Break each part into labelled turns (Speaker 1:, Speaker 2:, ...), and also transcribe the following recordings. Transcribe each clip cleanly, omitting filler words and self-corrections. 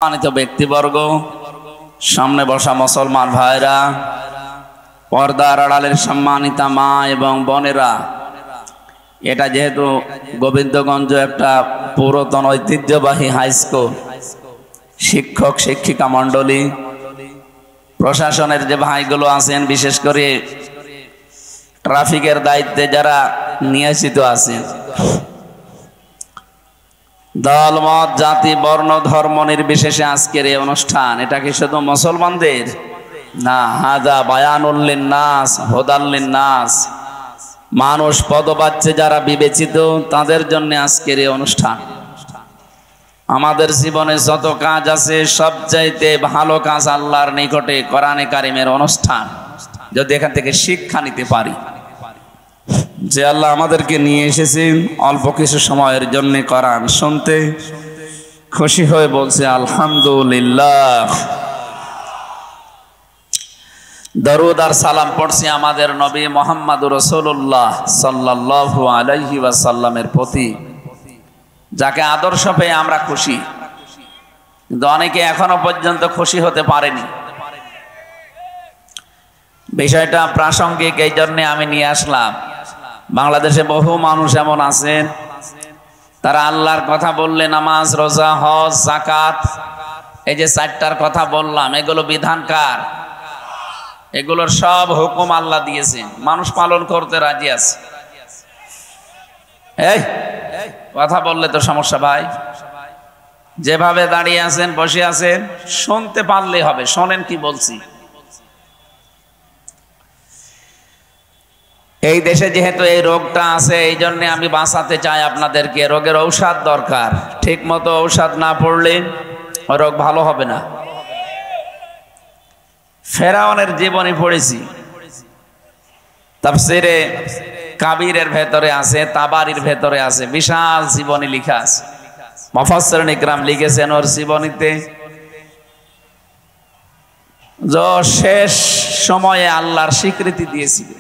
Speaker 1: সম্মানিত ব্যক্তিবর্গ, সামনে বসা মুসলমান ভাইরা, পর্দার আড়ালের সম্মানিতা মা এবং বোনেরা, এটা যেহেতু গোবিন্দগঞ্জ একটা পুরাতন ঐতিহ্যবাহী হাই স্কুল, শিক্ষক শিক্ষিকা মণ্ডলী, প্রশাসনের যে ভাইগুলো আছেন, বিশেষ করে ট্রাফিকের দায়িত্বে যারা নিয়োজিত আছেন, দল মত জাতি বর্ণ ধর্ম নির্বিশেষে আজকের এই অনুষ্ঠান, এটা কি শুধু মুসলমানদের না? হাদা বায়ানুল লিন্নাস হুদাল লিন্নাস, মানুষ পদবাচ্যে যারা বিবেচিত তাদের জন্য আজকের এই অনুষ্ঠান। আমাদের জীবনে যত কাজ আছে সবচাইতে ভালো কাজ আল্লাহর নিকটে কোরআনে কারিমের অনুষ্ঠান, যদি এখান থেকে শিক্ষা নিতে পারি যে আল্লাহ আমাদেরকে নিয়ে এসেছেন অল্প কিছু সময়ের জন্য কোরআন শুনতে, খুশি হয়ে বলছে আলহামদুলিল্লাহ। দরুদ আর সালাম পড়ছি আমাদের নবী মুহাম্মদুর রাসূলুল্লাহ সাল্লাল্লাহু আলাইহি ওয়াসাল্লামের প্রতি, যাকে আদর্শ পেয়ে আমরা খুশি, কিন্তু অনেকে এখনো পর্যন্ত খুশি হতে পারেনি। বিষয়টা প্রাসঙ্গিক, এই জন্য আমি নিয়ে আসলাম। বাংলাদেশে বহু মানুষ এমন আছেন, তারা আল্লাহর কথা বললে নামাজ, রোজা, হজ, যাকাত, এই যে চারটার কথা বললাম, এগুলো বিধানকার, এগুলোর সব হুকুম আল্লাহ দিয়েছেন, মানুষ পালন করতে রাজি আছে। এই কথা বললে তো সমস্যা ভাই, যেভাবে দাঁড়িয়ে আছেন বসে আছেন শুনতে পারলে হবে, শোনেন কি বলছি। এই দেশে যেহেতু এই রোগটা আছে, এই জন্য আমি বাঁচাতে চাই আপনাদেরকে। রোগের ঔষধ দরকার, ঠিক মতো ঔষধ না পড়লে রোগ ভালো হবে না। ফেরাউনের জীবনী পড়েছি, তাফসিরে কাবিরের ভেতরে আছে, তাবারির ভেতরে আছে, বিশাল জীবনী লেখা আছে। মুফাসসিরিন ইকরাম লিখেছেন ওর জীবনীতে যে শেষ সময়ে আল্লাহর স্বীকৃতি দিয়েছিল।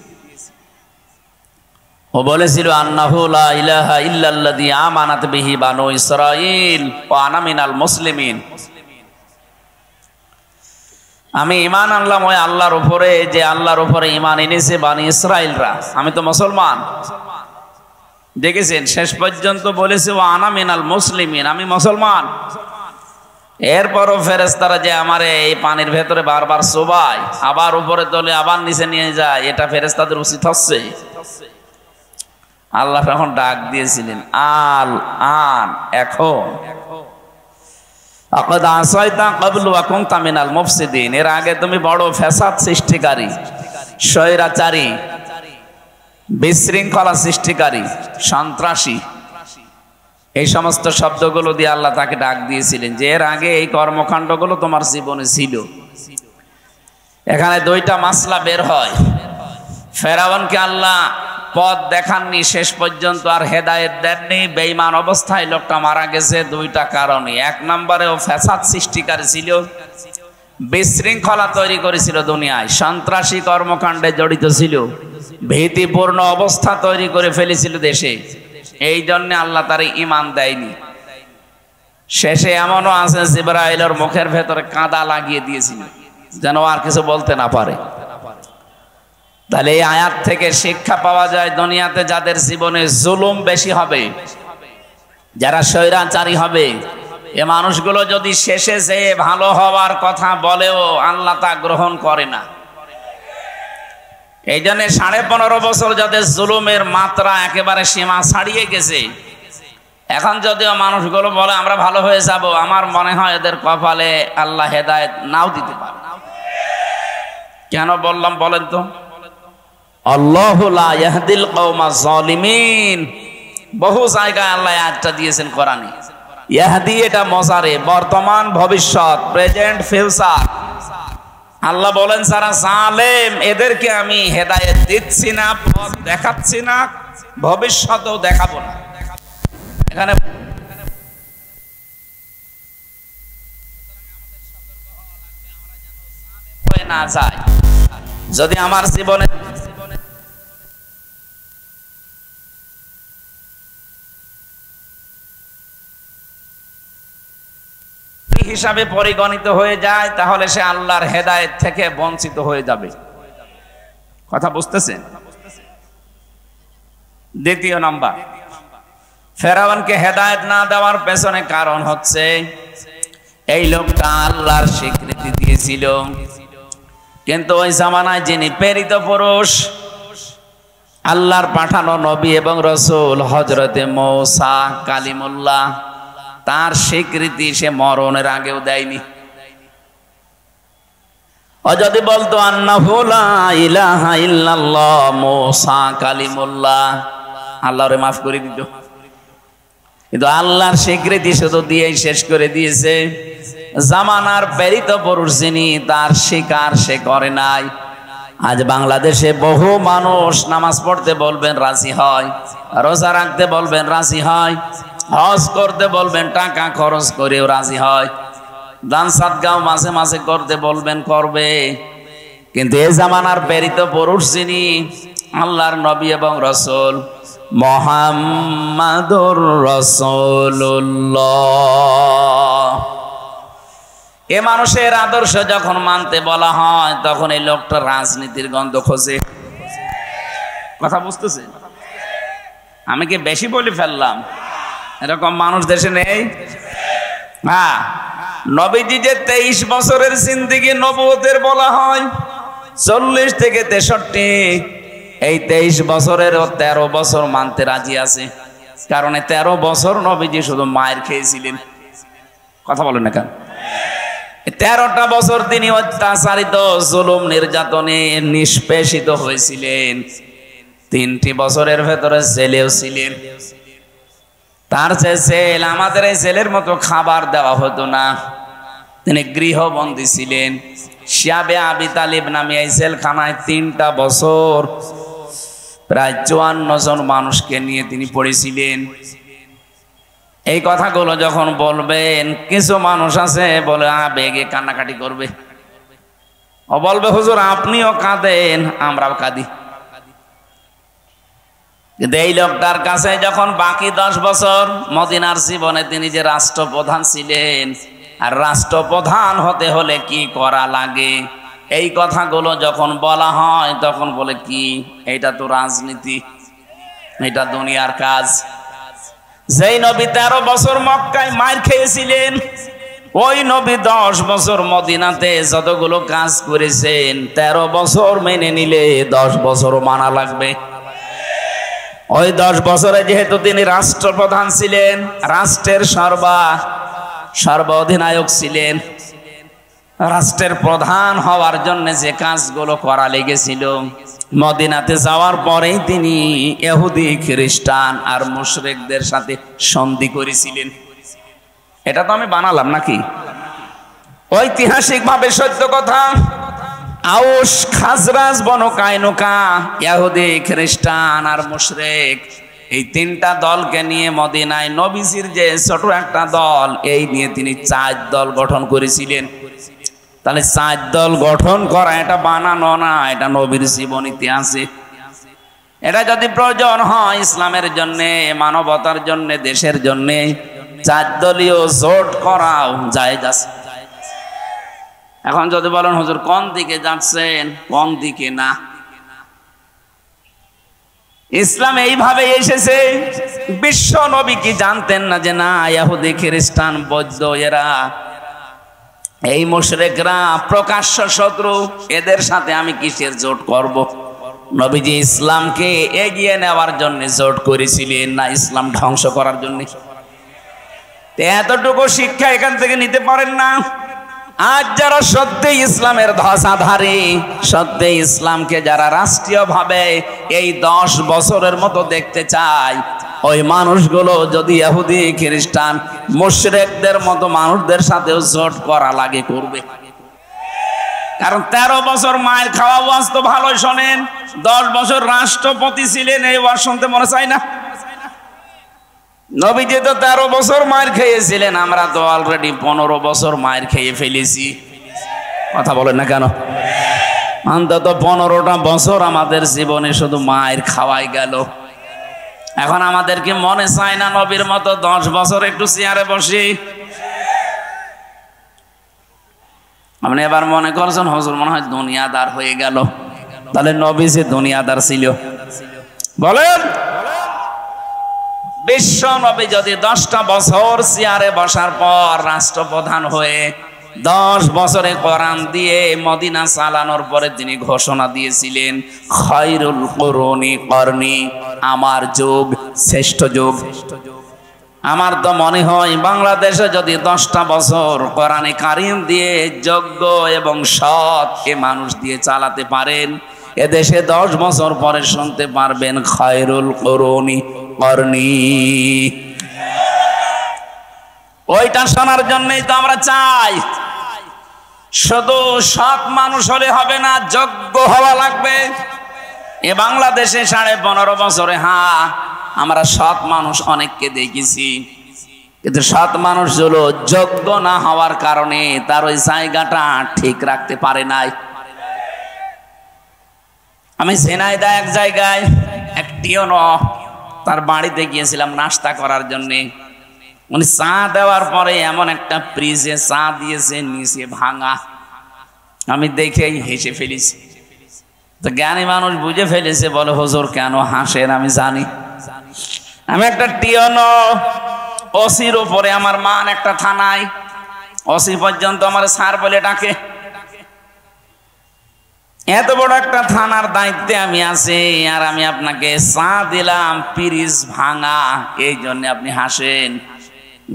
Speaker 1: ও বলেছিল আন্নাহু লা ইলাহা ইল্লাল্লাযী আমানাত বিহি বানু ইসরাঈল ওয়া আনা মিনাল মুসলিমিন। আমি ঈমান আনলাম ওই আল্লাহর উপরে, যে আল্লাহর উপরে ঈমান এনেছে বানি ইসরাঈলরা, আমি তো মুসলমান। দেখেছেন শেষ পর্যন্ত বলেছে ওয়া আনা মিনাল মুসলিমিন, আমি মুসলমান। এরপরও ফেরেশতারা যে আমারে এই পানির ভেতরে বারবার চোবায়, আবার উপরে তোলে, আবার নিচে নিয়ে যায়, এটা ফেরেশতাদের উচিত হচ্ছে? আল্লাহ তখন ডাক দিয়েছিলেন আল আন, এখন আকাদ আসাইতা ক্বাবলু ওয়া কুনতা মিনাল মুফসিদিন, এর আগে তুমি বড় ফ্যাসাদ সৃষ্টিকারী, স্বৈরাচারী, বিশৃঙ্খলা সৃষ্টিকারী, সন্ত্রাসী, এই সমস্ত শব্দগুলো দিয়ে আল্লাহ তাকে ডাক দিয়েছিলেন যে এর আগে এই কর্মকাণ্ডগুলো তোমার জীবনে ছিল। এখানে দুইটা মাসলা বের হয়। ফেরাউনকে আল্লাহ পথ দেখাননি, শেষ পর্যন্ত আর হেদায়েত দেননি, বেঈমান অবস্থায় লোকটা মারা গেছে দুইটা কারণে। এক নম্বরে ও ফ্যাসাদ সৃষ্টিকারী ছিল, বিশৃঙ্খলা তৈরি করেছিল দুনিয়ায়, সন্ত্রাসী কর্মকাণ্ডে জড়িত ছিল, ভীতিপূর্ণ অবস্থা তৈরি করে ফেলেছিল দেশে। এই জন্য আল্লাহ তার ঈমান দেয়নি। শেষে এমনও আছে জিবরাইলের মুখের ভেতরে কাঁদা লাগিয়ে দিয়েছিল যেন আর কিছু বলতে না পারে। তাহলে এই আয়াত থেকে শিক্ষা পাওয়া যায়, দুনিয়াতে যাদের জীবনে জুলুম বেশি হবে, যারা স্বৈরাচারী হবে, এ মানুষগুলো যদি শেষে যে ভালো হওয়ার কথা বলেও আল্লাহ তা গ্রহণ করে না। এই জন্য 15.5 বছর যাদের জুলুমের মাত্রা একেবারে সীমা ছাড়িয়ে গেছে, এখন যদিও মানুষগুলো বলে আমরা ভালো হয়ে যাব, আমার মনে হয় এদের কপালে আল্লাহ হেদায়েত নাও দিতে পারে। কেন বললাম বলেন তো? আল্লাহু লা ইয়াহদিল কওমাজ জালিমিন, বহু জায়গায় আল্লাহ আয়াতটা দিয়েছেন কোরআনে। ইয়াহদি এটা মজারে, বর্তমান ভবিষ্যৎ, প্রেজেন্ট ফিউচার। আল্লাহ বলেন যারা জালেম এদেরকে আমি হেদায়েত দিচ্ছি না, পথ দেখাচ্ছি না, ভবিষ্যতেও দেখাবো না। এখানে না যায়, যদি আমার জীবনে হিসাবে পরিগণিত হয়ে যায়, তাহলে সে আল্লাহর হেদায়েত থেকে বঞ্চিত হয়ে যাবে। কথা বুঝতেছেন? দ্বিতীয় নাম্বার, ফেরাউনকে হেদায়েত না দেওয়ার পেছনে কারণ হচ্ছে এই লোকটা আল্লাহর স্বীকৃতি দিয়েছিল, কিন্তু ওই জামানায় যিনি প্রেরিত পুরুষ, আল্লাহর পাঠানো নবী এবং রসুল হযরতে মূসা কালিমুল্লাহ, তার স্বীকৃতি সে মরণের আগেও দেয়নি। ও যদি বলতো আন্নাহু লা ইলাহা ইল্লাল্লাহ মূসা কালিমুল্লাহ, আল্লাহরে মাফ করে দিত, কিন্তু আল্লাহর স্বীকৃতি শুধু দিয়েই শেষ করে দিয়েছে। জামানার প্রেরিত পুরুষ যিনি, তার স্বীকার সে করে নাই। আজ বাংলাদেশে বহু মানুষ নামাজ পড়তে বলবেন রাজি হয়, রোজা রাখতে বলবেন রাজি হয়, হজ করতে বলবেন টাকা খরচ করেও রাজি হয়, দান সাদগাও মাঝে মাঝে করতে বলবেন করবে, কিন্তু এই জামানার প্রেরিত পুরুষ যিনি, আল্লাহর নবী এবং রসুল মুহাম্মাদুর রাসূলুল্লাহ, এ মানুষের আদর্শ যখন মানতে বলা হয়, তখন এই লোকটা রাজনীতির গন্ধ খোঁজে। কথা বুঝতেছে? আমি কি বেশি বলে ফেললাম? এরকম মানুষ দেশে নেই? হ্যাঁ, নবীজি যে 23 বছরের জিন্দেগি নবুয়তের বলা হয়, 40 থেকে 63, এই 23 বছরের 13 বছর মানতে রাজি আছে। কারণ 13 বছর নবীজি শুধু মায়ের খেয়েছিলেন। কথা বলেন না কেন? 13টা বছর তিনি অত্যাচারিত, জুলুম নির্যাতনে নিষ্পেষিত হয়েছিলেন। 3টি বছরের ভেতরে জেলেও ছিলেন। তার যে জেল, আমাদের এই জেলের মতো খাবার দেওয়া হতো না, তিনি গৃহবন্দী ছিলেন। শিয়াবে আবি তালিব নামে এই জেলখানায় 3টা বছর প্রায় 54 জন মানুষকে নিয়ে তিনি পড়েছিলেন। এই কথাগুলো যখন বলবেন, কিছু মানুষ আছে বলে আবেগে কান্নাকাটি করবে, ও বলবে হুজুর আপনিও কাঁদেন, আমরাও কাঁদি। কিন্তু এই লোকটার কাছে যখন বাকি 10 বছর মদিনার জীবনে তিনি যে রাষ্ট্রপ্রধান ছিলেন, আর রাষ্ট্রপ্রধান হতে হলে কি করা লাগে, এই কথাগুলো যখন বলা হয়, তখন বলে কি এইটা তো রাজনীতি, এটা দুনিয়ার কাজ। যেই নবী 13 বছর মক্কায় মার খেয়েছিলেন, ওই নবী 10 বছর মদিনাতে যতগুলো কাজ করেছেন, 13 বছর মেনে নিলে 10 বছরও মানা লাগবে। ওই 10 বছরে যেহেতু তিনি রাষ্ট্রপ্রধান ছিলেন, রাষ্ট্রের সর্ব অধিনায়ক ছিলেন, রাষ্ট্রের প্রধান হওয়ার জন্য যে কাজগুলো করা লেগেছিল, মদিনাতে যাওয়ার পরেই তিনি ইহুদি খ্রিস্টান আর মুশরিকদের সাথে সন্ধি করেছিলেন। এটা তো আমি বানালাম নাকি? ঐতিহাসিকভাবে সত্য কথা। আউস খাজরাজ বনু কায়নুকা, ইহুদি খ্রিস্টান আর মুশরিক, এই 3টা দলকে নিয়ে মদিনায় নবীজির যে ছোট একটা দল, এই নিয়ে তিনি 4 দল গঠন করেছিলেন। তাহলে 4 দল গঠন করা এটা বানানো না, এটা নবীর জীবনীতে আছে। এটা যদি প্রয়োজন হয় ইসলামের জন্য, মানবতার জন্য, দেশের জন্য, 4 দলীয় জোট করাও জায়েজ আছে। এখন যদি বলেন হুজুর কোন দিকে যাচ্ছেন, কোন দিকে না, ইসলাম এইভাবে এসেছে। বিশ্ব নবী কি জানতেন না যে না, ইহুদি খ্রিস্টান বৌদ্ধ এরা, এই মুশরিকরা প্রকাশ্য শত্রু, এদের সাথে আমি কিসের জোট করব? নবীজি ইসলামকে এগিয়ে নেওয়ার জন্য জোট করেছিলেন, না ইসলাম ধ্বংস করার জন্য? এতটুকু শিক্ষা এখান থেকে নিতে পারেন না। আজ যারা সত্যি ইসলামের ধ্বজাধারী, সত্যি ইসলামকে যারা রাষ্ট্রীয়ভাবে এই 10 বছরের মতো দেখতে চায়, ওই মানুষগুলো যদি ইহুদি খ্রিস্টান মুশরিকদের মতো মানুষদের সাথেও জোট করা লাগে করবে। কারণ 13 বছর মায়ের খাওয়া ওয়াজ তো ভালোই শোনেন, 10 বছর রাষ্ট্রপতি ছিলেন, এই ওয়াজ শুনতে মনে চায় না? নবীজি তো 13 বছর মায়ের খেয়েছিলেন, আমরা তো অলরেডি 15 বছর মায়ের খেয়ে ফেলেছি। কথা বলেন না কেন? অন্তত 15টা বছর আমাদের জীবনে শুধু মায়ের খাওয়াই গেল। এখন আমাদের কি মনে চায় না নবীর মতো 10 বছর একটু চেয়ারে বসি? আপনি এবার মনে করছেন হুজুর মনে হয় দুনিয়াদার হয়ে গেল, তাহলে নবী যে দুনিয়াদার ছিল বলেন? বিশ্ব নবী যদি 10টা বছর চেয়ারে বসার পর রাষ্ট্রপ্রধান হয়ে 10 বছরে কোরআন দিয়ে মদিনা চালানোর পরে তিনি ঘোষণা দিয়েছিলেন খায়রুল কুরুনি করনি, আমার যুগ শ্রেষ্ঠ যুগ। আমার তো মনে হয় বাংলাদেশে যদি 10টা বছর কোরআনে কারিম দিয়ে যোগ্য এবং সৎ এ মানুষ দিয়ে চালাতে পারেন, এদেশে 10 বছর পরে শুনতে পারবেন খায়রুল কুরুনি করনি। ওইটা শোনার জন্যই তো আমরা চাই। শুধু সৎ মানুষ হলে হবে না, যোগ্য হওয়া লাগবে। এ বাংলাদেশে 15.5 বছরে আমরা সৎ মানুষ অনেককে দেখেছি, কিন্তু সৎ মানুষগুলো যোগ্য না হওয়ার কারণে তার ওই জায়গাটা ঠিক রাখতে পারে নাই। আমি ঝিনাইদহ এক জায়গায় একটিও তার বাড়িতে গিয়েছিলাম নাস্তা করার জন্যে। উনি চা দেওয়ার পরে এমন একটা ফ্রিজে চা দিয়েছে নিচে ভাঙা, আমি দেখেই হেসে ফেলেছি। তো জ্ঞানী মানুষ বুঝে ফেলেছে, বলে হুজুর কেন হাসেন? আমি জানি আমি একটা টিয়নো ওসির উপরে আমার মান একটা থানায়, ওসি পর্যন্ত আমার স্যার বলে ডাকে। এত বড় একটা থানার দায়িত্বে আমি আছি, আর আমি আপনাকে চা দিলাম ফ্রিজ ভাঙা, এই জন্য আপনি হাসেন।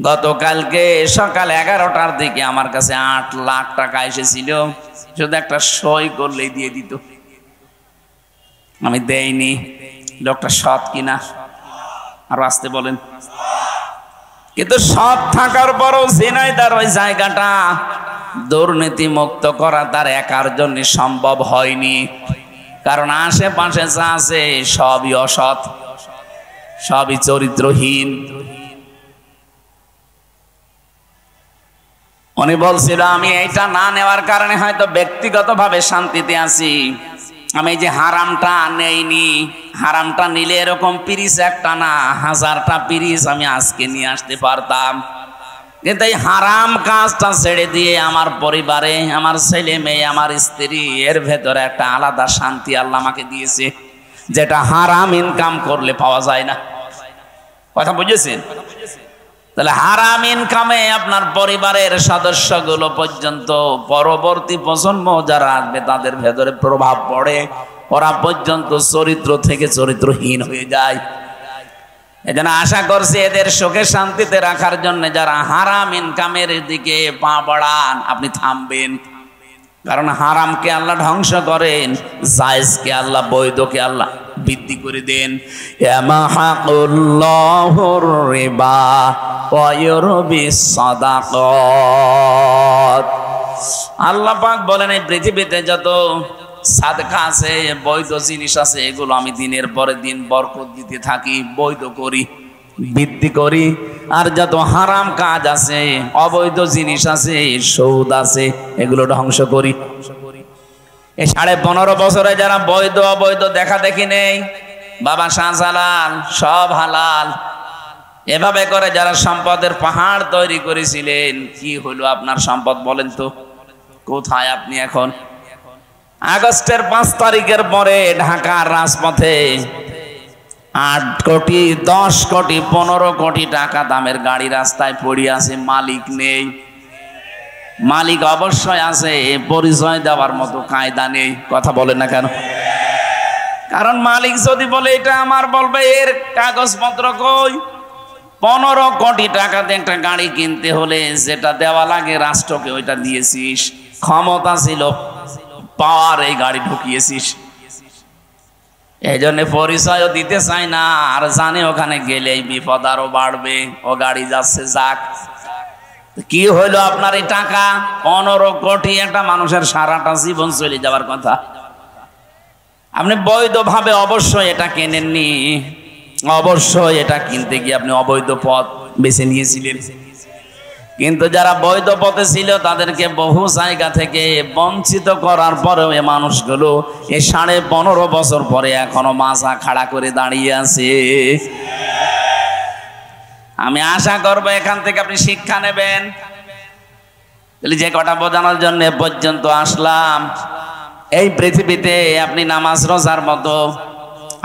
Speaker 1: গতকালকে সকাল 11টার দিকে আমার কাছে 8 লাখ টাকা এসেছিল, শুধু একটা সই করলেই দিয়ে দিত। আমি দেইনি। লোকটা সৎ কিনা আর আসতে বলেন? কিন্তু সৎ থাকার পরও ঝিনাইদহের ওই জায়গাটা দুর্নীতি মুক্ত করা তার একার জন্য সম্ভব হয়নি, কারণ আশেপাশে যা আছে সবই অসৎ, সবই চরিত্রহীন। উনি বলছিল আমি এইটা না নেওয়ার কারণে হয়তো ব্যক্তিগতভাবে শান্তিতে আছি, আমি এই যে হারামটা নেইনি, হারামটা নিলে এরকম পিরিচ একটা না 1000টা পিরিচ আমি আজকে নিয়ে আসতে পারতাম। কিন্তু এই হারাম কাজটা ছেড়ে দিয়ে আমার পরিবারে, আমার ছেলে মেয়ে, আমার স্ত্রী, এর ভেতরে একটা আলাদা শান্তি আল্লাহ আমাকে দিয়েছে, যেটা হারাম ইনকাম করলে পাওয়া যায় না। কথা বুঝেছেন? তাহলে হারাম ইনকামে আপনার পরিবারের সদস্যগুলো পর্যন্ত, পরবর্তী প্রজন্ম যারা আসবে তাদের ভেতরে প্রভাব পড়ে, ওরা পর্যন্ত চরিত্র থেকে চরিত্রহীন হয়ে যায়। এজন্য আশা করছি এদের সুখে শান্তিতে রাখার জন্য যারা হারাম ইনকামের দিকে পা বাড়ান, আপনি থামবেন। কারণ হারামকে আল্লাহ ধ্বংস করেন, জায়েজকে আল্লাহ, বৈধকে আল্লাহ বৃদ্ধি করে দেন। ইয়ামাহাকুল্লাহুর রিবা ওয়া ইউরবিস সাদাকাত। আল্লাহ পাক বলেন এই পৃথিবীতে যত সাদকা আছে, বৈধ জিনিস আছে, এগুলো আমি দিনের পরে দিন বরকত দিতে থাকি, বৈধ করি, বৃদ্ধি করি। আর যত হারাম কাজ আছে, অবৈধ জিনিস আছে, সুদ আছে, এগুলো ধ্বংস করি। এই 15.5 বছরে যারা বৈধ অবৈধ দেখা দেখি নেই, বাবা শাহজালাল সব হালাল, এভাবে করে যারা সম্পদের পাহাড় তৈরি করেছিলেন, কি হলো আপনার সম্পদ বলেন তো? কোথায় আপনি এখন? আগস্টের 5 তারিখের পরে ঢাকার রাজপথে 8 কোটি 10 কোটি 15 কোটি টাকা দামের গাড়ি রাস্তায় পড়ে আছে, মালিক নেই। মালিক অবশ্যই আছে, পরিচয় দেওয়ার মতো কায়দা নেই। কথা বলেন না কেন? কারণ মালিক যদি বলে এটা আমার, বলবে এর কাগজপত্র কই? 15 কোটি টাকাতে একটা গাড়ি কিনতে হলে যেটা দেওয়া লাগে রাষ্ট্রকে, ওইটা দিয়েছিস। ক্ষমতা ছিল, পাওয়ার, এই গাড়ি ঢুকিয়েছিস। এই জন্য পরিচয়ও দিতে চাই না, আর জানে ওখানে গেলেই বিপদ আরো বাড়বে, ও গাড়ি যাচ্ছে যাক। কি হইলো আপনার এই টাকা? 15 কোটি, একটা মানুষের সারাটা জীবন চলে যাওয়ার কথা। আপনি বৈধভাবে অবশ্যই এটা কেনেননি, অবশ্যই এটা কিনতে গিয়ে আপনি অবৈধ পথ বেছে নিয়েছিলেন। কিন্তু যারা বৈধ পথে ছিল তাদেরকে বহু জায়গা থেকে বঞ্চিত করার পরেও এই মানুষগুলো এই 15.5 বছর পরে এখনো মাথা খাড়া করে দাঁড়িয়ে আছে। আমি আশা করব এখান থেকে আপনি শিক্ষা নেবেন। যে কটা বোঝানোর জন্য পর্যন্ত আসলাম, এই পৃথিবীতে আপনি নামাজ রোজার মতো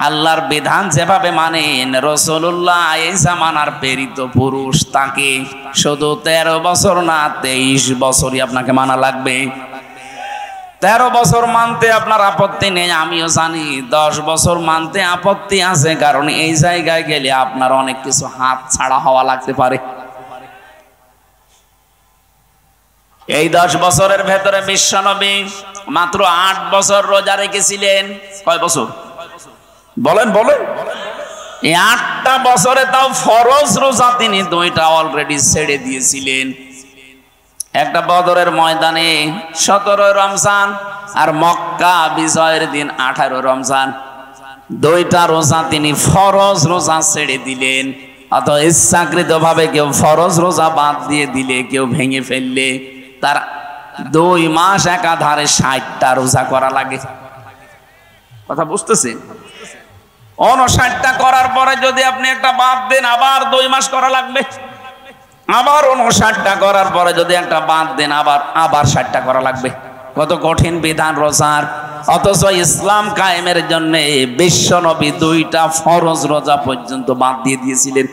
Speaker 1: আল্লাহর বিধান যেভাবে মানেন, রাসূলুল্লাহ এই জামানার প্রেরিত পুরুষ, তাকে শুধু 13 বছর না 23 বছরই আপনাকে মানা লাগবে। 13 বছর মানতে আপনার আপত্তি নেই, আমিও জানি। 10 বছর মানতে আপত্তি আছে, কারণ এই জায়গায় গেলে আপনার অনেক কিছু হাত ছাড়া হওয়া লাগতে পারে। এই 10 বছরের ভেতরে বিশ্বনবী মাত্র 8 বছর রোজা রেখেছিলেন। কয় বছর বলেন বলেন? এই 8টা বছরে তাও ফরজ রোজা তিনি 2টা অলরেডি ছেড়ে দিয়েছিলেন। একটা বদরের ময়দানে 17 রমজান, আর মক্কা বিজয়ের দিন 18 রমজান। 2টা রোজা তিনি ফরজ রোজা ছেড়ে দিলেন। অত ইচ্ছাকৃত ভাবে কেউ ফরজ রোজা বাদ দিয়ে দিলে, কেউ ভেঙে ফেললে, তার 2 মাস একাধারে 60টা রোজা করা লাগে। কথা বুঝতেছেন? 59টা করার পরে যদি আপনি একটা বাদ দেন, আবার 2 মাস করা লাগবে। আবার 59টা করার পরে যদি একটা বাদ দেন, আবার 60টা করা লাগবে। কত কঠিন বিধান রোজার! অথচ ইসলাম কায়েমের জন্য বিশ্বনবী 2টা ফরজ রোজা পর্যন্ত বাদ দিয়ে দিয়েছিলেন।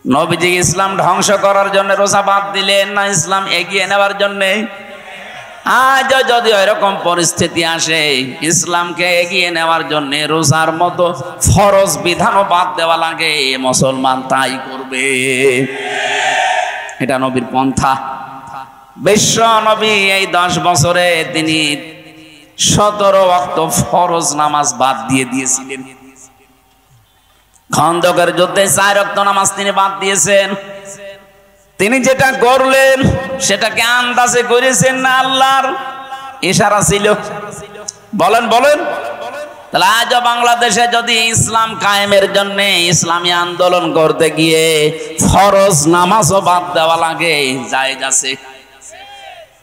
Speaker 1: নবীজি ইসলাম ধ্বংস করার জন্য রোজা বাদ দিলেন, না ইসলাম এগিয়ে নেওয়ার জন্য? আজ যদি এরকম পরিস্থিতি আসে, ইসলামকে এগিয়ে নেওয়ার জন্য রোজার মতো ফরজ বিধানও বাদ দেওয়া লাগে, মুসলমান তাই করবে। এটা নবীর পন্থা। বিশ্ব নবী এই 10 বছরে তিনি 17 ওয়াক্ত ফরজ নামাজ বাদ দিয়ে দিয়েছিলেন। খন্দকের যুদ্ধে 4 ওয়াক্ত নামাজ তিনি বাদ দিয়েছেন। তিনি যেটা করলেন সেটাকে আন্দাজে করেছেন না আল্লাহর ইশারা ছিল? বলেন বলেন? তাহলে আজ বাংলাদেশে যদি ইসলাম কায়েমের জন্য ইসলামী আন্দোলন করতে গিয়ে ফরজ নামাজও বাদ দেওয়া লাগে, জায়েজ আছে?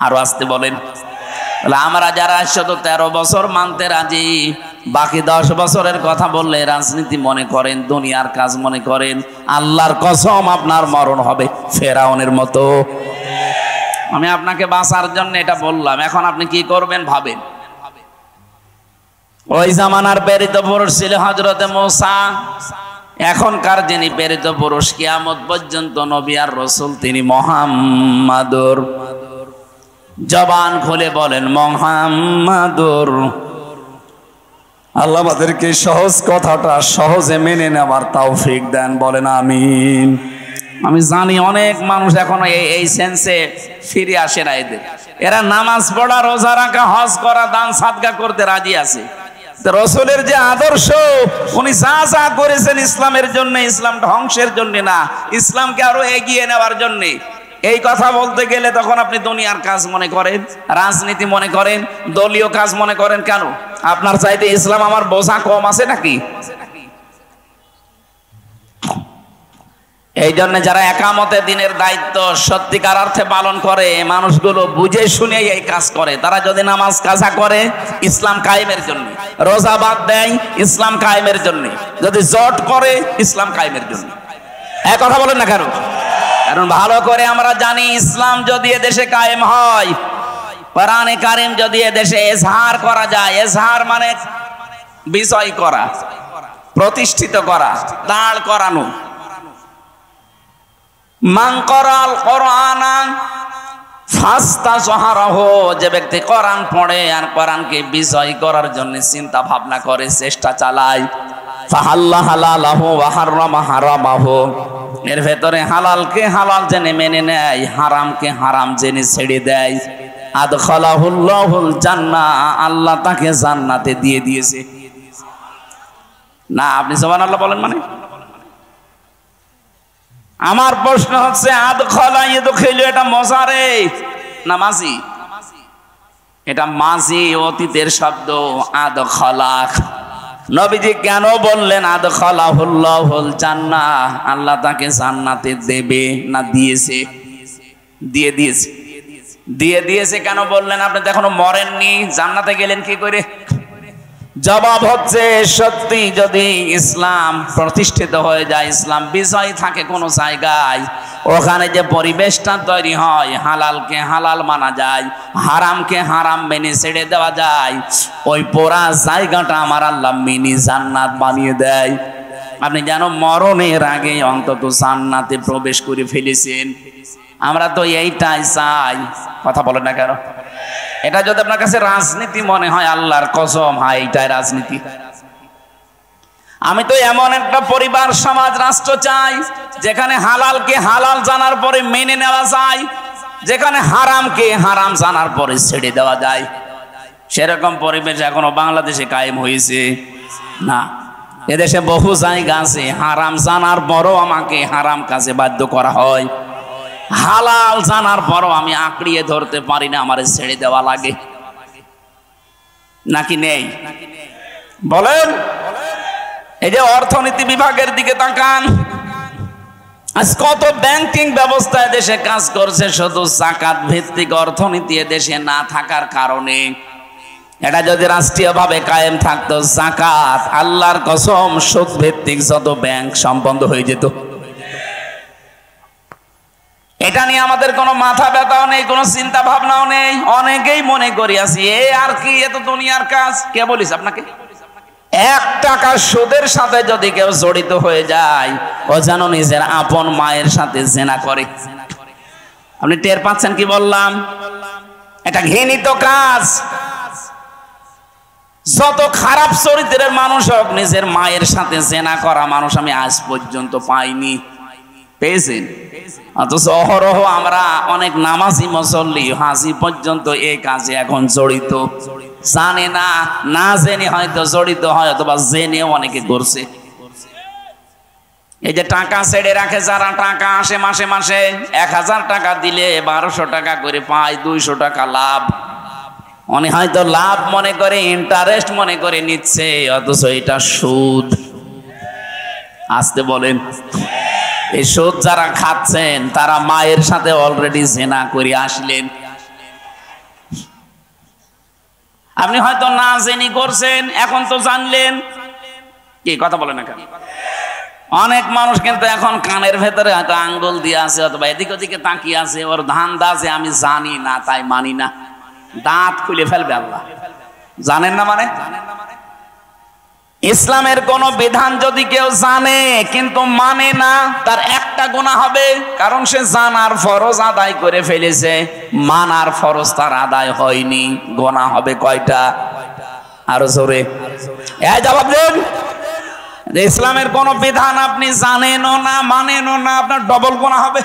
Speaker 1: আরো আসতে বলেন। তাহলে আমরা যারা শুধু 13 বছর মানতে রাজি, বাকি 10 বছরের কথা বললে রাজনীতি মনে করেন, দুনিয়ার কাজ মনে করেন, আল্লাহর কসম আপনার মরণ হবে ফেরাউনের মতো। আমি আপনাকে বাঁচার জন্য এটা বললাম, এখন আপনি কি করবেন ভাবেন। ওই জামানার প্রেরিত পুরুষ ছিল হযরতে মূসা, এখনকার যিনি প্রেরিত পুরুষ কিয়ামত পর্যন্ত নবী আর রাসূল, তিনি মুহাম্মাদুর। জবান খুলে বলেন মুহাম্মাদুর। আল্লাহ আমাদেরকে সহজ কথাটা সহজে মেনে নেওয়ার তৌফিক দেন, বলেন আমিন। আমি জানি অনেক মানুষ এখনো এই সেন্সে ফিরে আসে না। এরা নামাজ পড়া, রোজা রাখা, হজ করা, দান সাদকা করতে রাজি আছে। রাসূলের যে আদর্শ, উনি যা যা করেছেন ইসলামের জন্য, ইসলাম ধ্বংসের জন্য না, ইসলামকে আরো এগিয়ে নেওয়ার জন্য। এই কথা বলতে গেলে তখন আপনি দুনিয়ার কাজ মনে করেন, রাজনীতি মনে করেন, দলীয় কাজ মনে করেন। কেন? আপনার চাইতে ইসলাম আমার বোঝা কম আছে নাকি? এই জন্য যারা একামতে দিনের দায়িত্ব সত্যিকার অর্থে পালন করে, মানুষগুলো বুঝে শুনে এই কাজ করে। তারা যদি নামাজ কাজা করে ইসলাম কায়েমের জন্য, রোজা বাদ দেয় ইসলাম কায়েমের জন্য, যদি জট করে ইসলাম কায়েমের জন্য। এক কথা বলেন না কেন? কারণ ভালো করে আমরা জানি, ইসলাম যদি এদেশে কায়েম হয়, কোরআনে কারীম যদি এদেশে এজহার করা যায়, এজহার মানে বিজয় করা, প্রতিষ্ঠিত করা, দাঁড় করানো। মান করাল কোরআনা ফাস্তাজহারাহু, যে ব্যক্তি কোরআন পড়ে আর কোরআনকে বিজয় করার জন্য চিন্তা ভাবনা করে, চেষ্টা চালায়, ফাহাল্লা হালালাহু ওয়া হারামা হারামাহু, এর ভেতরে হালালকে হালাল জেনে মেনে নেয়, হারামকে হারাম জেনে ছেড়ে দেয়, আদখালাহুল্লাহুল জান্নাহ, আল্লাহ তাকে জান্নাতে দিয়ে দিয়েছে। না আপনি সুবহানাল্লাহ বলেন মানে? আমার প্রশ্ন হচ্ছে, আদখালা ইয়াদখিলু এটা মজারে না মাজি? এটা মাজি, অতীতের শব্দ। আদখালা, নবীজি কেন বললেন আদখালাহুল্লাহুল জান্নাহ? আল্লাহ তাকে জান্নাতে দেবে না দিয়েছে? দিয়ে দিয়েছে। দিয়ে দিয়েছে কেন বললেন? আপনি তো এখনো মরেননি, জান্নাতে গেলেন কি করে? জবাব হচ্ছে, সত্যি যদি ইসলাম প্রতিষ্ঠিত হয়ে যায়, ইসলাম বিজয় থাকে কোনো জায়গায়, ওখানে যে পরিবেশটা তৈরি হয়, হালালকে হালাল মানা যায়, হারামকে হারাম মেনে ছেড়ে দেওয়া যায়, ওই পুরা জায়গাটা আমার আল্লাহ মিনি জান্নাত বানিয়ে দেয়। আপনি যেন মরণের আগে অন্তত জান্নাতে প্রবেশ করে ফেলেছেন। আমরা তো এইটাই চাই। কথা বলেন না কেন? এটা যদি আপনার কাছে রাজনীতি মনে হয়, আল্লাহর কসম, হ্যাঁ এইটাই রাজনীতি। আমি তো এমন একটা পরিবার, সমাজ, রাষ্ট্র চাই যেখানে হালালকে হালাল জানার পরে মেনে নেওয়া যায়, যেখানে হারামকে হারাম জানার পরে ছেড়ে দেওয়া যায়। সেরকম পরিবেশ এখনো বাংলাদেশে কায়েম হয়েছে না। এদেশে বহু জায়গা আছে হারাম জানার পরও আমাকে হারাম কাজে বাধ্য করা হয়, হালাল জানার পরও আমি আঁকড়িয়ে ধরতে পারি না, আমারে ছেড়ে দেওয়া লাগে। নাকি নেই? বলেন। এই যে অর্থনীতি বিভাগের দিকে তাকান, আজ কত ব্যাংকিং ব্যবস্থা দেশে কাজ করছে শুধু যাকাত ভিত্তিক অর্থনীতি দেশে না থাকার কারণে। এটা যদি রাষ্ট্রীয়ভাবে কায়েম থাকতো, যাকাত, আল্লাহর কসম, সুদ ভিত্তিক যত ব্যাংক সব বন্ধ হয়ে যেত। এটা নিয়ে আমাদের কোনো মাথা ব্যথাও নেই, কোনো চিন্তা ভাবনাও নেই। অনেকেই মনে করি আছি এ আর কি, এ তো দুনিয়ার কাজ। কে বলিস আপনাকে? 1 টাকা সুদের সাথে যদি কেউ জড়িত হয়ে যায়, ও যেন নিজের আপন মায়ের সাথে জেনা করে। আপনি টের পাচ্ছেন কি বললাম? এটা ঘৃণিত কাজ। যত খারাপ চরিত্রের মানুষ হোক, নিজের মায়ের সাথে জেনা করা মানুষ আমি আজ পর্যন্ত পাইনি। পেয়েছেন? অথচ অহরহ আমরা অনেক নামাজি, মুসল্লি, হাজি পর্যন্ত এই কাজে এখন জড়িত। জানে না, না জেনে হয়তো জড়িত হয়, অথবা জেনে অনেকে করছে। এই যে টাকা ছেড়ে রাখে যারা, টাকা আসে মাসে মাসে 1000 টাকা দিলে 1200 টাকা করে পায়, 200 টাকা লাভ। উনি হয়তো লাভ মনে করে, ইন্টারেস্ট মনে করে নিচ্ছে, অথচ এটা সুদ। আসতে বলেন। এই সুদ যারা খাচ্ছেন তারা মায়ের সাথে অলরেডি জেনা করে আসলেন। আপনি হয়তো না জেনে করছেন, এখন তো জানলেন। কি কথা বলেন না কেন? অনেক মানুষ কিন্তু এখন কানের ভেতরে হয়তো আঙ্গুল দিয়ে আছে, অথবা এদিক ওদিকে তাকিয়ে আছে, ওর ধান্দা আছে আমি জানি না তাই মানি না। দাঁত খুলে ফেলবে আল্লাহ। জানেন না মানে? ইসলামের কোন বিধান যদি কেউ জানে কিন্তু মানে না, তার একটা গুনাহ হবে, কারণ সে জানার ফরজ আদায় করে ফেলেছে, মানার ফরজ তার আদায় হয়নি। গুনাহ হবে কয়টা? আরো জোরে জবাব দেন। ইসলামের কোন বিধান আপনি জানেনও না, মানেনও না, আপনার ডবল গুনাহ হবে।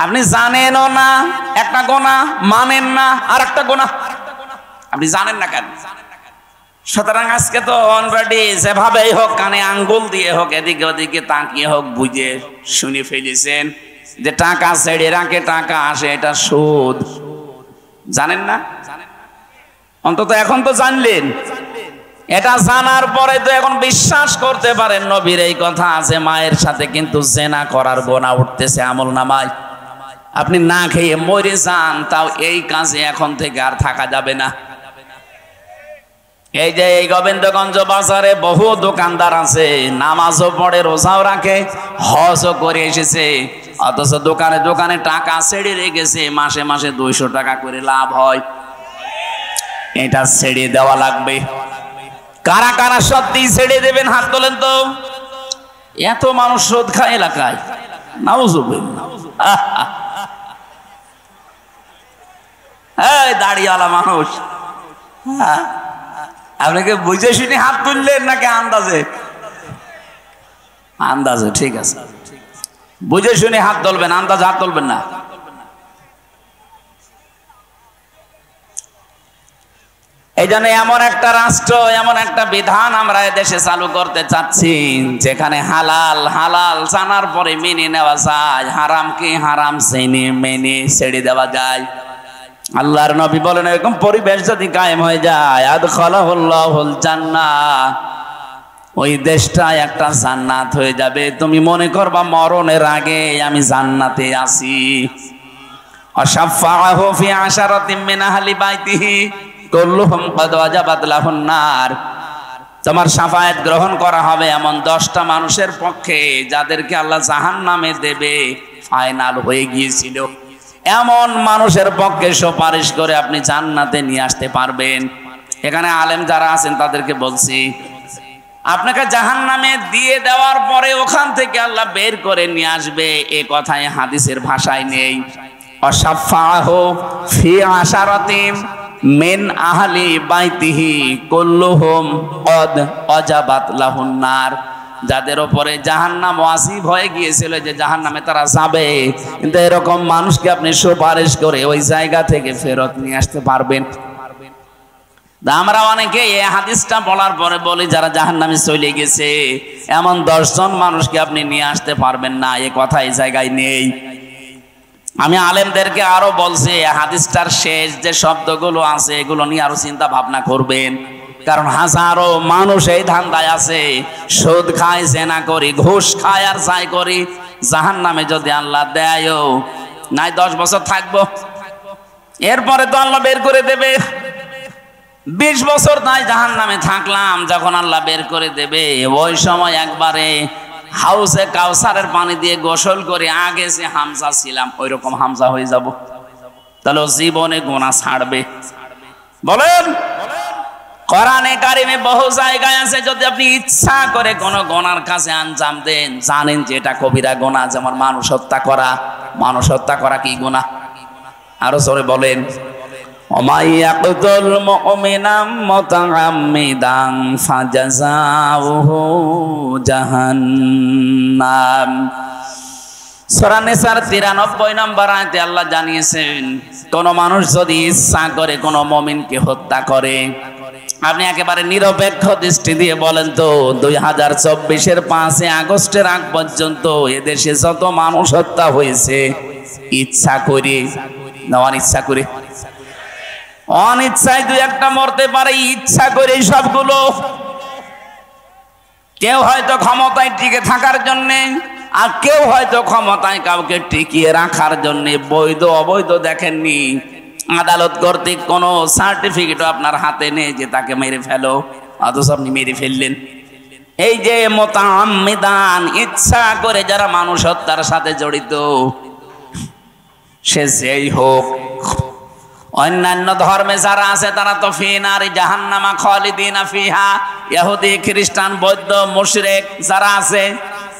Speaker 1: আপনি জানেনও না একটা গুনাহ, মানেন না আর একটা গুনাহ। আপনি জানেন না কেন? সুতরাং আজকে তো অলরেডি যেভাবেই হোক, কানে আঙ্গুল দিয়ে হোক, এদিকে ওদিকে তাকিয়ে হোক, বুঝে শুনে ফেলেছেন যে টাকা ছেড়ে রাখে, টাকা আসে, এটা সুদ। জানেন না? অন্তত এখন তো জানলেন। এটা জানার পরে তো এখন বিশ্বাস করতে পারেন নবীর এই কথা আছে, মায়ের সাথে কিন্তু জেনা করার গুনাহ উঠতেছে আমল নামায়। আপনি না খেয়ে মরে যান, তাও এই কাজে এখন থেকে আর থাকা যাবে না। এই যে এই গোবিন্দগঞ্জ বাজারে বহু দোকানদার আছে, নামাজও পড়ে, রোজাও রাখে, হজও করে এসেছে, অথচ দোকানে দোকানে টাকা ছেড়ে রেখেছে, মাসে মাসে 200 টাকা করে লাভ হয়। এটা ছেড়ে দেওয়া লাগবে। কারা কারা সত্যি ছেড়ে দেবেন? হাত তোলেন তো। এত মানুষ সুদ খায় এলাকায়, নাউজুবিল্লাহ। এই দাড়িওয়ালা মানুষ, আপনাকে বুঝে শুনে হাত তুললেন নাকি আন্দাজে? আন্দাজে, ঠিক আছে। বুঝে শুনে হাত তুলবেন, আন্দাজে হাত তুলবেন না। এই জন্য এমন একটা রাষ্ট্র, এমন একটা বিধান আমরা দেশে চালু করতে চাচ্ছি যেখানে হালাল হালাল জানার পরে মেনে নেওয়া যায়, হারামকে হারাম জেনে মেনে ছেড়ে দেওয়া যায়। আল্লাহর নবী বলেন, এরকম পরিবেশ যদি কায়েম হয়ে যায়, আদখালাহুল্লাহুল জান্নাহ, ওই দেশটা একটা জান্নাত হয়ে যাবে। তুমি মনে করবা মরণের আগে আমি জান্নাতে আছি। অশাফাআহু ফি আশারাতিন মিন আহলি বাইতিহি, কুল্লুহুম ক্বাদ ওয়াজাবাত লাহুন নার, তোমার শাফায়াত গ্রহণ করা হবে এমন 10টা মানুষের পক্ষে যাদেরকে আল্লাহ জাহান্নামে দেবে, ফাইনাল হয়ে গিয়েছিল। এমন মানুষের পক্ষে সুপারিশ করে আপনি জান্নাতে নিয়ে আসতে পারবেন। এখানে আলেম যারা আছেন তাদেরকে বলছি, আপনাকে জাহান্নামে দিয়ে দেওয়ার পরে ওখান থেকে আল্লাহ বের করে নিয়ে আসবে, এ কথায় হাদিসের ভাষায় নেই। অসাফাহু ফি আশারাতিম মিন আহলি বাইতিহি কুল্লুহুম ক্বাদ ওয়াজাবাত লাহুন নার, যাদের উপরে জাহান্নাম ওয়াজিব হয়ে গিয়েছিল যে জাহান্নামে তারা যাবে, কিন্তু এরকম মানুষকে আপনি সুপারিশ করে ওই জায়গা থেকে ফেরত নিয়ে আসতে পারবেন। আমরা অনেকে এই হাদিসটা বলার পরে বলি যারা জাহান্নামে চলে গেছে এমন 10 জন মানুষকে আপনি নিয়ে আসতে পারবেন না, এ কথা এই জায়গায় নেই। আমি আলেমদেরকে আরো বলছি হাদিসটার শেষ যে শব্দগুলো আছে এগুলো নিয়ে আরো চিন্তা ভাবনা করবেন, কারণ হাজারো মানুষ এই ধান্দায় আছে, সুদ খায়, জেনা করি, ঘুষ খায় আর যাই করি, জাহান্নামে যদি আল্লাহ দেয়ও নাই 10 বছর থাকবো, এরপরে তো আল্লাহ বের করে দেবে। 20 বছর তাই জাহান্নামে থাকলাম, যখন আল্লাহ বের করে দেবে ওই সময় একবারে হাউসে কাউসারের পানি দিয়ে গোসল করে আগে যে হামজা ছিলাম ওই রকম হামজা হয়ে যাব, তাহলে জীবনে গুনাহ ছাড়বে। বলেন, কোরআনে কারিমে বহু জায়গায় আছে যদি আপনি ইচ্ছা করে কোন গুনার কাছে আঞ্জাম দেন, জানেন যে এটা কবিরা গুনাহ, যেমন মানুষ হত্যা করা। মানুষ হত্যা করা কি গুনাহ? আরো জোরে বলেন। ওমাই ইয়াকতুল মুমিনাম মুতাআম্মিদান ফাজাযাউহু জাহান্নাম। সূরা নিসার 93 নম্বর আয়াতে আল্লাহ জানিয়েছেন, কোন মানুষ যদি ইচ্ছা করে কোন মুমিনকে হত্যা করে, আপনি একেবারে নিরপেক্ষ দৃষ্টি দিয়ে বলেন তো 2024-এর 5 আগস্টের আগ পর্যন্ত এদেশে যত মানুষ হত্যা হয়েছে ইচ্ছা করে না অনিচ্ছা করে? অনিচ্ছায় 2-1টা মরতে পারে, ইচ্ছা করে সবগুলো। কেউ হয়তো ক্ষমতায় টিকে থাকার জন্যে, আর কেউ হয়তো ক্ষমতায় কাউকে টিকিয়ে রাখার জন্য। বৈধ অবৈধ দেখেননি, আদালত কর্তৃক কোনো সার্টিফিকেটও আপনার হাতে নেই যে তাকে মেরে ফেলো, অথচ আপনি মেরে ফেললেন। এই যে মুতাআম্মিদান, ইচ্ছা করে যারা মানুষ হত্যার সাথে জড়িত, সে যেই হোক, অন্যান্য ধর্মে যারা আছে তারা তো ফি নারি জাহান্নামা খালিদিনা ফিহা, ইহুদি, খ্রিস্টান, বৌদ্ধ, মুশরিক যারা আছে,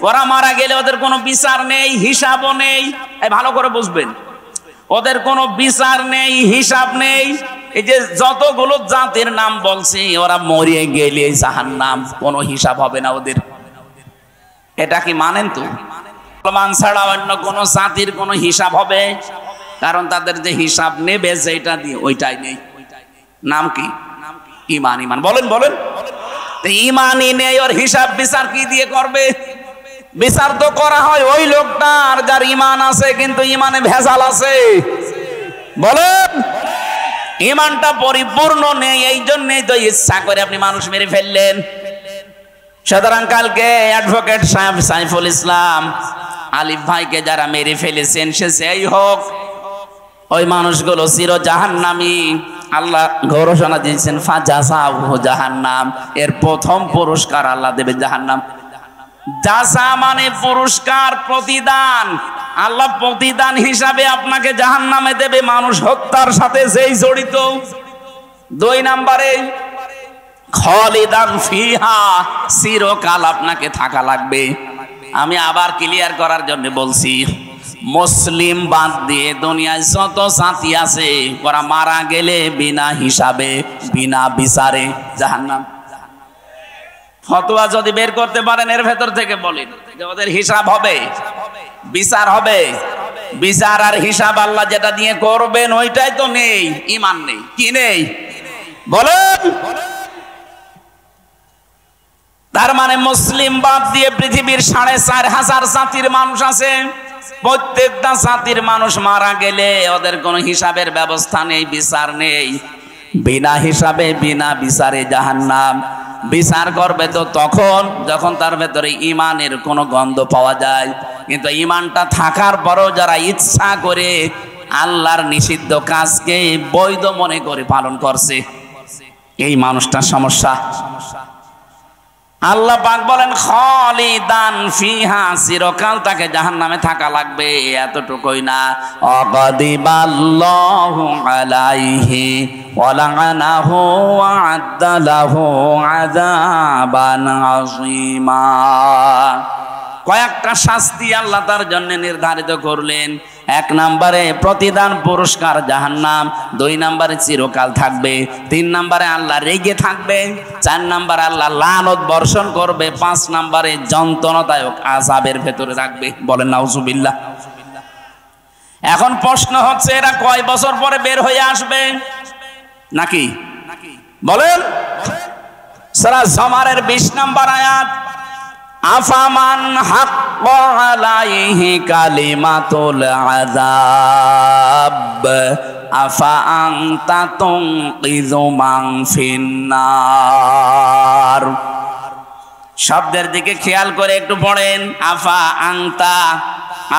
Speaker 1: ওরা মারা গেলে ওদের কোনো বিচার নেই, হিসাবও নেই। এই ভালো করে বুঝবেন, ওদের কোনো বিচার নেই, হিসাব নেই। এই যে যতগুলো জাতির নাম বলছি, ওরা মরিয়ে গেলে জাহান্নাম, কোনো হিসাব হবে না ওদের। এটা কি মানেন? তো মুসলমান ছাড়া অন্য কোন জাতির কোনো হিসাব হবে? কারণ তাদের যে হিসাব নেবে যেটা দিয়ে ওইটাই নেই। নাম কি? ইমান। ইমান বলেন বলেন। ইমানই নেই, ওর হিসাব বিচার কি দিয়ে করবে? বিচার তো করা হয় ওই লোকটার যার ইমান আছে কিন্তু ইমানে ভেজাল আছে। বলেন, ইমানটা পরিপূর্ণ নেই, এই জন্যই তো ইচ্ছা করে আপনি মানুষ মেরে ফেললেন। সুতরাং কালকে অ্যাডভোকেট সাহেব সাইফুল ইসলাম আলিফ ভাইকে যারা মেরে ফেলেছেন, সে যেই হোক, ওই মানুষগুলো চির জাহান্নামী। আল্লাহ ঘোষণা দিয়েছেন ফাজাযাউহু জাহান্নাম, এর প্রথম পুরস্কার আল্লাহ দেবে জাহান্নাম। জাযা মানে পুরস্কার, প্রতিদান। আল্লাহ প্রতিদান হিসাবে আপনাকে জাহান্নামে দেবে মানুষ হত্যার সাথে যেই জড়িত। 2 নম্বরে খালিদান ফিহা, চিরকাল আপনাকে থাকা লাগবে। আমি আবার ক্লিয়ার করার জন্য বলছি, মুসলিম বাদ দিয়ে দুনিয়ায় যত জাতি আছে ওরা মারা গেলে বিনা হিসাবে, বিনা বিচারে জাহান্নাম। ফতোয়া যদি বের করতে পারেন এর ভেতর থেকে বলেন যে ওদের হিসাব হবে, বিচার হবে। বিচার আর হিসাব আল্লাহ যেটা দিয়ে করবেন ওইটাই তো নেই, ইমান নেই। কি নেই বলেন? তার মানে মুসলিম বাদ দিয়ে পৃথিবীর 4,500 জাতির মানুষ আছে। প্রত্যেকটা জাতির মানুষ মারা গেলে ওদের কোনো হিসাবের ব্যবস্থা নেই, বিচার নেই। বিনা হিসাবে, বিনা বিচারে জাহান্নাম। বিচার করবে তো তখন যখন তার ভেতরে ইমানের কোনো গন্ধ পাওয়া যায়। কিন্তু ইমানটা থাকার পরও যারা ইচ্ছা করে আল্লাহর নিষিদ্ধ কাজকে বৈধ মনে করে পালন করছে, এই মানুষটার সমস্যা। আল্লাহ পাক বলেন খালিদান ফিহা, চিরকাল তাকে জাহান্নামে থাকা লাগবে। এতটুকুই না, অগদিবাল্লাহু আলাইহি ওয়া লা'নাহু ওয়া আ'আদ্দা লাহু আযাবান আযীমা। কয়েকটা শাস্তি আল্লাহ তার জন্য নির্ধারিত করলেন। এক নম্বরে প্রতিদান পুরস্কার জাহান্নাম, 2 নম্বরে চিরকাল থাকবে, 3 নম্বরে আল্লাহ রেগে থাকবে, 4 নম্বরে আল্লাহ লানত বর্ষণ করবে, 5 নম্বরে যন্ত্রণাদায়ক আযাবের ভেতরে রাখবে। বলেন নাউজুবিল্লাহ। এখন প্রশ্ন হচ্ছে এরা কয় বছর পরে বের হয়ে আসবে নাকি বলেন? সূরা জুমারের 20 নম্বর আয়াত, আফামান হাক্কা আলাইহি কালিমাতুল আযাব আফা আনতা তুনকিযু মান ফিন্নার। শব্দের দিকে খেয়াল করে একটু পড়েন। আফা আনতা,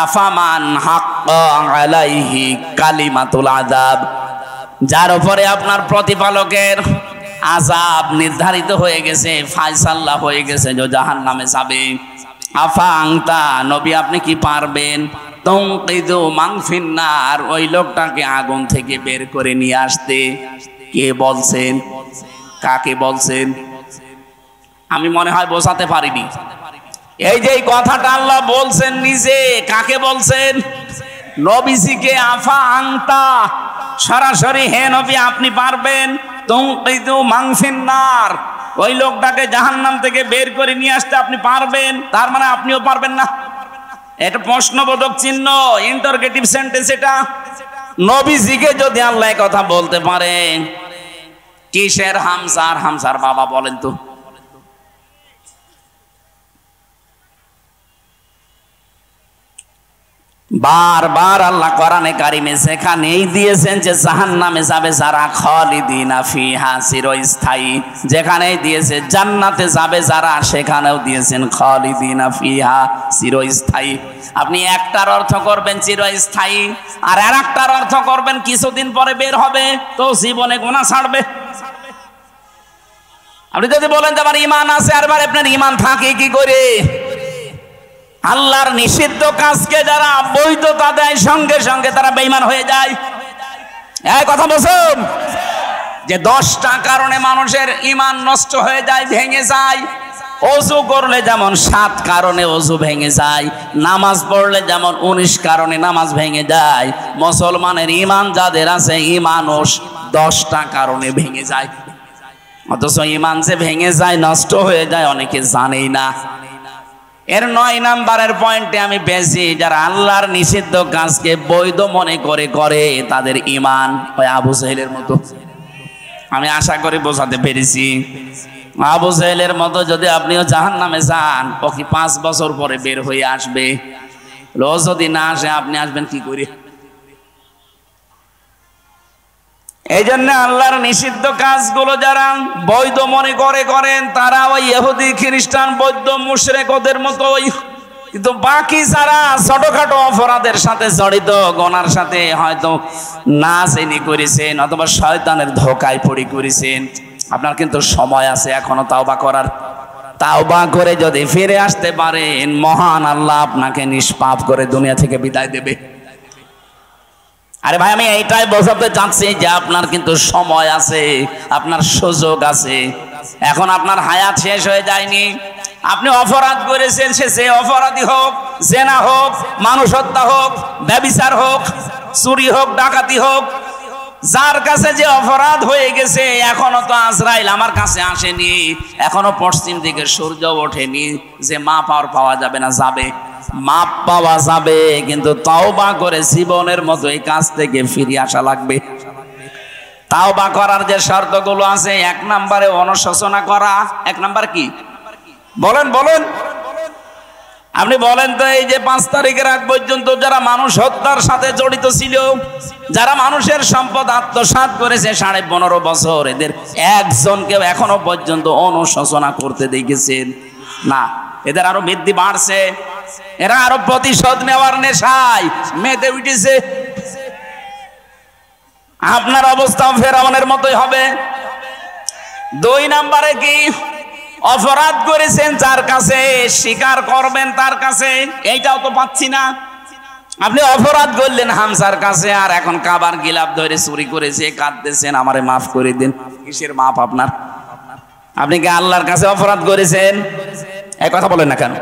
Speaker 1: আফামান হাক্কা আলাইহি কালিমাতুল আযাব, যার উপরে আপনার প্রতিপালকের আযাব নির্ধারিত হয়ে গেছে, ফায়সালা হয়ে গেছে যে জাহান্নামে যাবে। আফা আনতা, নবী আপনি কি পারবেন তুনকিযু মান ফিন্নার, ওই লোকটাকে আগুন থেকে বের করে নিয়ে আসতে? কে বলছেন? কাকে বলছেন? আমি মনে হয় বোঝাতে পারিনি। এই যে কথাটা আল্লাহ বলছেন নিজে, কাকে বলছেন? নবীজিকে। আফা আনতা, সরাসরি হে নবী আপনি পারবেন তুনকিযু মান ফিন্নার, ওই লোকটাকে জাহান্নাম থেকে বের করে নিয়ে আসতে আপনি পারবেন? তার মানে আপনিও পারবেন না। এটা প্রশ্নবোধক চিহ্ন, ইন্টারগেটিভ সেন্টেন্স। এটা নবীজিকে যদি আল্লাহ কথা বলতে পারে, কিসের হামজার? হামজার বাবা বলেন তো। বারবার আল্লাহ কোরআনে কারিমে সেখানেই দিয়েছেন যে জাহান্নামে যাবে যারা, খালিদিনা ফিহা, চিরস্থায়ী। যেখানেই দিয়েছে জান্নাতে যাবে যারা, সেখানেও দিয়েছেন খালিদিনা ফিহা, চিরস্থায়ী। আপনি একটার অর্থ করবেন চিরস্থায়ী, আর আরেকটার অর্থ করবেন কিছুদিন পরে বের হবে, তো জীবনে গুনাহ ছাড়বে। আপনি যদি বলেন যে আমার ঈমান আছে, আর আপনার ঈমান থাকে কি করে? আল্লাহর নিষিদ্ধ কাজকে যারা বৈধতা দেয়, সঙ্গে সঙ্গে তারা বেঈমান হয়ে যায়। এই কথা বলছেন যে 10টা কারণে মানুষের ঈমান নষ্ট হয়ে যায়, ভেঙে যায়। ওযু করলে যেমন 7 কারণে ওযু ভেঙে যায়, নামাজ পড়লে যেমন 19 কারণে নামাজ ভেঙে যায়। মুসলমানের ঈমান যাদের আছে, ঈমানও 10টা কারণে ভেঙে যায়। অথচ ঈমান যে ভেঙে যায়, নষ্ট হয়ে যায়, অনেকে জানেই না। এর 9 নম্বরের পয়েন্টে আমি পেয়েছি, যারা আল্লাহর নিষিদ্ধ কাজকে বৈধ মনে করে তাদের ঈমান ওই আবু জাহেলের মতো। আমি আশা করি বোঝাতে পেরেছি। আবু জাহেলের মতো যদি আপনিও জাহান্নামে যান, ও কি 5 বছর পরে বের হয়ে আসবে? ও যদি না আসে, আপনি আসবেন কি করে? এই জন্য আল্লাহর নিষিদ্ধ কাজগুলো যারা বৈধ মনে করেন, তারা ওই ইহুদি খ্রিস্টান বৌদ্ধ মুশরিক ওদের মতোই। কিন্তু বাকি যারা ছোটখাটো অপরাধের সাথে জড়িত, গুনার সাথে হয়তো না জেনে করেছেন অথবা শয়তানের ধোঁকায় পড়ে করেছেন, আপনার কিন্তু সময় আছে এখনো তাওবা করার। তাওবা করে যদি ফিরে আসতে পারেন, মহান আল্লাহ আপনাকে নিষ্পাপ করে দুনিয়া থেকে বিদায় দেবে। আরে ভাই, আমি এইটাই বোঝাতে চাচ্ছি যে আপনার কিন্তু সময় আছে, আপনার সুযোগ আছে। এখন আপনার হায়াত শেষ হয়ে যায়নি। আপনি অপরাধ করেছেন, সে অপরাধী হোক, জেনা হোক, মানুষ হত্যা হোক, ব্যভিচার হোক, চুরি হোক, ডাকাতি হোক, যার কাছে যে অপরাধ হয়ে গেছে, এখনো তো আজরাইল আমার কাছে আসেনি, এখনো পশ্চিম দিকে সূর্য ওঠেনি যে মাপ আর পাওয়া যাবে না। যাবে, মাপ পাওয়া যাবে, কিন্তু তাওবা করে জীবনের মতো এই কাজ থেকে ফিরে আসা লাগবে। তাওবা করার যে শর্তগুলো আছে, 1 নম্বরে অনুশোচনা করা। 1 নম্বর কি বলেন? আপনি বলেন তো, এই যে 5 তারিখের আগ পর্যন্ত যারা মানুষ হত্যার সাথে জড়িত ছিল, যারা মানুষের সম্পদ আত্মসাৎ করেছে 15.5 বছর, এদের একজনকেও এখনো পর্যন্ত অনুশোচনা করতে দেখেছেন না? এদের আরো বৃদ্ধি বাড়ছে, এরা আরো প্রতিশোধ নেওয়ার নেশায় মেতে উঠেছে। আপনার অবস্থা ফেরাউনের মতোই হবে। দুই নম্বরে কি? অপরাধ করেছেন যার কাছে, স্বীকার করবেন তার কাছে, এইটাও তো পাচ্ছি না। আপনি অপরাধ করলেন হামসার কাছে, আর এখন কাবার গিলাপ ধরে চুরি করেছে কাঁদতেছেন, আমারে মাফ করে দিন। কিসের মাফ আপনার? আপনি কি আল্লাহর কাছে অপরাধ করেছেন? এই কথা বলেন না কেন?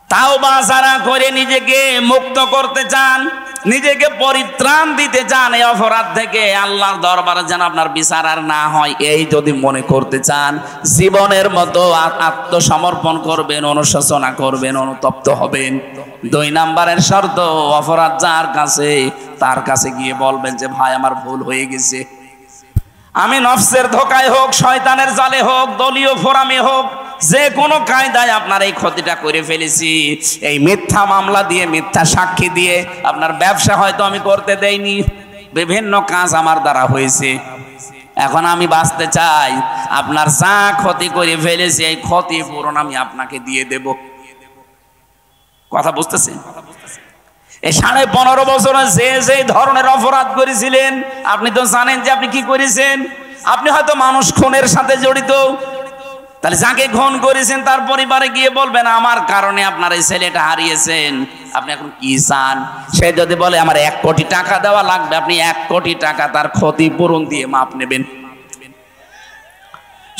Speaker 1: তাওবা যারা করে নিজেকে মুক্ত করতে চান, নিজেকে পরিত্রাণ দিতে চান এই অপরাধ থেকে, আল্লাহর দরবারে যেন আপনার বিচার আর না হয়, এই যদি মনে করতে চান, জীবনের মতো আত্মসমর্পণ করবেন, অনুশোচনা করবেন, অনুতপ্ত হবেন। দুই নাম্বারের শর্ত, অপরাধ যার কাছে তার কাছে গিয়ে বলবেন যে ভাই আমার ভুল হয়ে গেছে, আমি নফসের ধোকায় হোক, শয়তানের জালে হোক, দলীয় ফোরামে হোক, যে কোনো কায়দায় আপনার এই ক্ষতিটা করে ফেলেছি। এই মিথ্যা মামলা দিয়ে, মিথ্যা সাক্ষী দিয়ে আপনার ব্যবসা হয়তো আমি করতে দেইনি, বিভিন্ন কাজ আমার দ্বারা হয়েছে। এখন আমি বাঁচতে চাই, আপনার যা ক্ষতি করে ফেলেছি এই ক্ষতিপূরণ আমি আপনাকে দিয়ে দেব। কথা বুঝতেছেন? এই 15.5 বছরে যে ধরনের অপরাধ করেছিলেন, আপনি তো জানেন যে আপনি কি করেছেন। আপনি হয়তো মানুষ খুনের সাথে জড়িত, তাহলে যাকে খুন করেছেন তার পরিবারে গিয়ে বলবেন আমার কারণে আপনার এই ছেলেটা হারিয়েছেন, আপনি এখন কি চান? সে যদি বলে আমার 1 কোটি টাকা দেওয়া লাগবে, আপনি 1 কোটি টাকা তার ক্ষতিপূরণ দিয়ে মাপ নেবেন।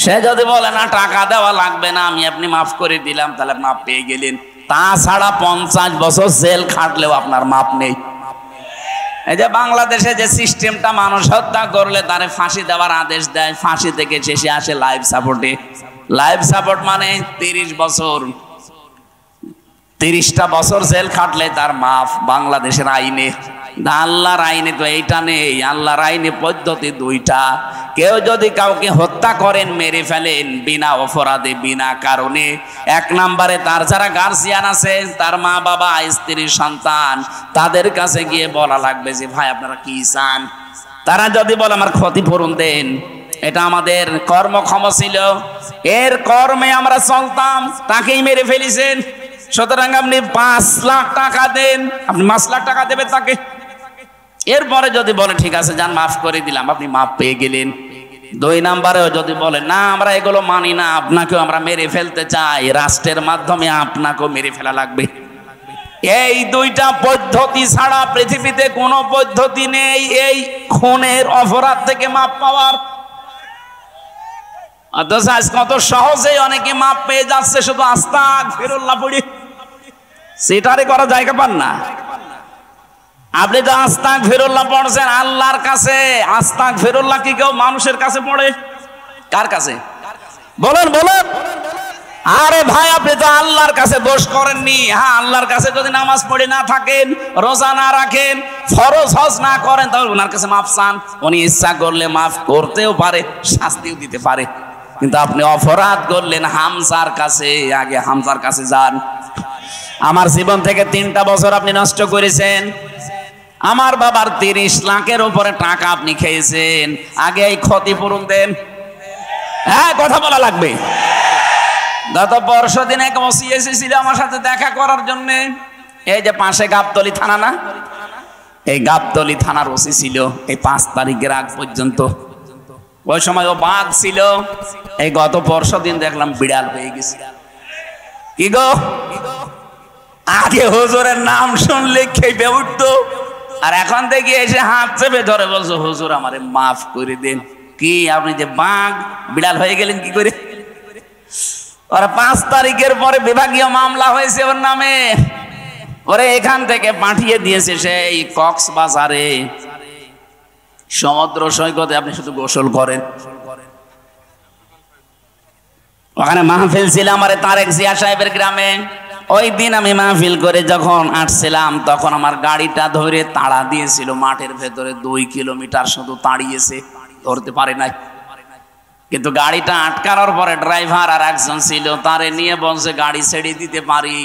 Speaker 1: সে যদি বলে না টাকা দেওয়া লাগবে না, আমি আপনি মাফ করে দিলাম, তাহলে মাপ পেয়ে গেলেন। তাছাড়া 50 বছর জেল খাটলেও আপনার মাপ নেই। এই যে বাংলাদেশে যে সিস্টেমটা, মানুষ হত্যা করলে তারে ফাঁসি দেওয়ার আদেশ দেয়, ফাঁসি থেকে শেষে আসে লাইফ সাপোর্টে। লাইফ সাপোর্ট মানে 30 বছর, 30টা বছর জেল খাটলে তার মাফ বাংলাদেশের আইনে। আল্লাহর আইনে তো এইটা নেই। আল্লাহর আইনে পদ্ধতি 2টা। কেউ যদি কাউকে হত্যা করেন, মেরে ফেলেন বিনা অপরাধে, বিনা কারণে, 1 নম্বরে তার যারা গার্জিয়ান আছে, তার মা বাবা, স্ত্রী, সন্তান, তাদের কাছে গিয়ে বলা লাগবে যে ভাই আপনারা কি চান। তারা যদি বলে আমার ক্ষতিপূরণ দেন, এটা আমাদের কর্মক্ষম ছিল, এর কর্মে আমরা চলতাম, তাকেই মেরে ফেলেছেন, সুতরাং আপনি 5 লাখ টাকা দেন, আপনি 5 লাখ টাকা দেবেন তাকে। এরপরে যদি বলে ঠিক আছে যান মাফ করে দিলাম, আপনি মাফ পেয়ে গেলেন। 2 নম্বরেও যদি বলে না আমরা এগুলো মানি না, আপনাকেও আমরা মেরে ফেলতে চাই, রাষ্ট্রের মাধ্যমে আপনাকেও মেরে ফেলা লাগবে। এই 2টা পদ্ধতি ছাড়া পৃথিবীতে কোনো পদ্ধতি নেই এই খুনের অপরাধ থেকে মাপ পাওয়ার। অথচ আজ কত সহজেই অনেকে মাপ পেয়ে যাচ্ছে শুধু আস্তাগফিরুল্লাহ পড়ে। সেটারে করা জায়গা পান না। আপনি তো আস্তাগফিরুল্লাহ পড়ছেন আল্লাহর কাছে, আস্তাগফিরুল্লাহ কি কেউ মানুষের কাছে পড়ে? কার কাছে বলেন বলেন? আরে ভাই আপনি তো আল্লাহর কাছে দোষ করেননি। হ্যাঁ, আল্লাহর কাছে যদি নামাজ পড়ে না থাকেন, রোজা না রাখেন, ফরজ হজ না করেন, তাহলে ওনার কাছে মাফ চান। উনি ইচ্ছা করলে মাফ করতেও পারে, শাস্তিও দিতে পারে। কিন্তু আপনি অপরাধ করলেন হামজার কাছে, আগে হামজার কাছে যান। আমার জীবন থেকে 3টা বছর আপনি নষ্ট করেছেন। আমার বাবার 30 লাখের উপরে টাকা আপনি খেয়েছেন, আগে এই ক্ষতিপূরণ দেন। হ্যাঁ, কথা বলা লাগবে। গত পরশুদিন এক ওসি এসেছিল আমার সাথে দেখা করার জন্য। এই যে পাশে গাবতলী থানা না, এই গাবতলী থানার ওসি ছিল এই 5 তারিখের আগ পর্যন্ত। ওই সময় ও বাঘ ছিল, এই গত পরশুদিন দেখলাম বিড়াল হয়ে গেছে। কি গো, আগে হুজুরের নাম শুনলে খেপে উঠতো, আর এখন থেকে এসে হাত চেপে ধরে বলছো হুজুর আমারে মাফ করে দেন। কি আপনি যে বাঘ বিড়াল হয়ে গেলেন কি করে? ওরা 5 তারিখের পরে বিভাগীয় মামলা হয়েছে ওর নামে, ওরে এখান থেকে পাঠিয়ে দিয়েছে সেই কক্সবাজারে। সমুদ্র সৈকতে আপনি শুধু গোসল করেন। ওখানে মাহফিল ছিল আমার তারেক জিয়া সাহেবের গ্রামে। ওই দিন আমি মাহফিল করে যখন আসছিলাম, তখন আমার গাড়িটা ধরে তাড়া দিয়েছিল মাঠের ভেতরে। 2 কিলোমিটার শুধু তাড়িয়েছে, ধরতে পারে নাই। কিন্তু গাড়িটা আটকানোর পরে ড্রাইভার আর একজন ছিল, তারে নিয়ে বলছে গাড়ি ছেড়ে দিতে পারি।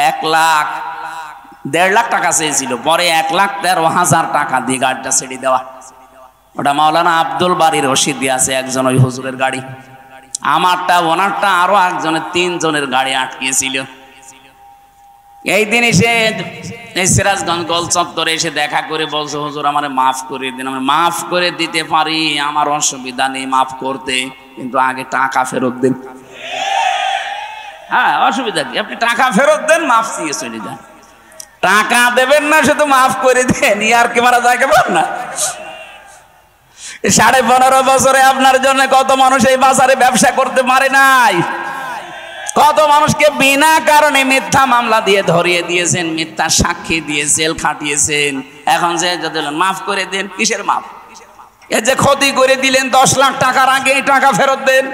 Speaker 1: 1.5 লাখ টাকা চেয়েছিল, পরে 1,13,000 টাকা দিয়ে গাড়িটা ছেড়ে দেওয়া। ওটা মাওলানা আব্দুল বাড়ির রশিদ আছে একজন, ওই হুজুরের গাড়ি। আমারটা, ওনারটা, আরো একজনের, 3 জনের গাড়ি আটকিয়েছিল। এই দিন এসে এই সিরাজগঞ্জ গোল চত্বরে এসে দেখা করে বলছে, হুজুর আমার মাফ করে দিন। আমি মাফ করে দিতে পারি, আমার অসুবিধা নেই মাফ করতে, কিন্তু আগে টাকা ফেরত দিন। হ্যাঁ, অসুবিধা কি, আপনি টাকা ফেরত দেন, মাফ দিয়ে চলে যান। টাকা দেবেন না, শুধু মাফ করে দেন, ইয়ার কি মারা যায় কেমন না? 15.5 বছরে আপনার জন্য কত মানুষ এই বাজারে ব্যবসা করতে পারে নাই, কত মানুষকে বিনা কারণে মিথ্যা মামলা দিয়ে ধরিয়ে দিয়েছেন, মিথ্যা সাক্ষী দিয়ে জেল খাটিয়েছেন। এখন যে যদি মাফ করে দেন, কিসের মাফ? এই যে ক্ষতি করে দিলেন 10 লাখ টাকার আগে টাকা ফেরত দেন।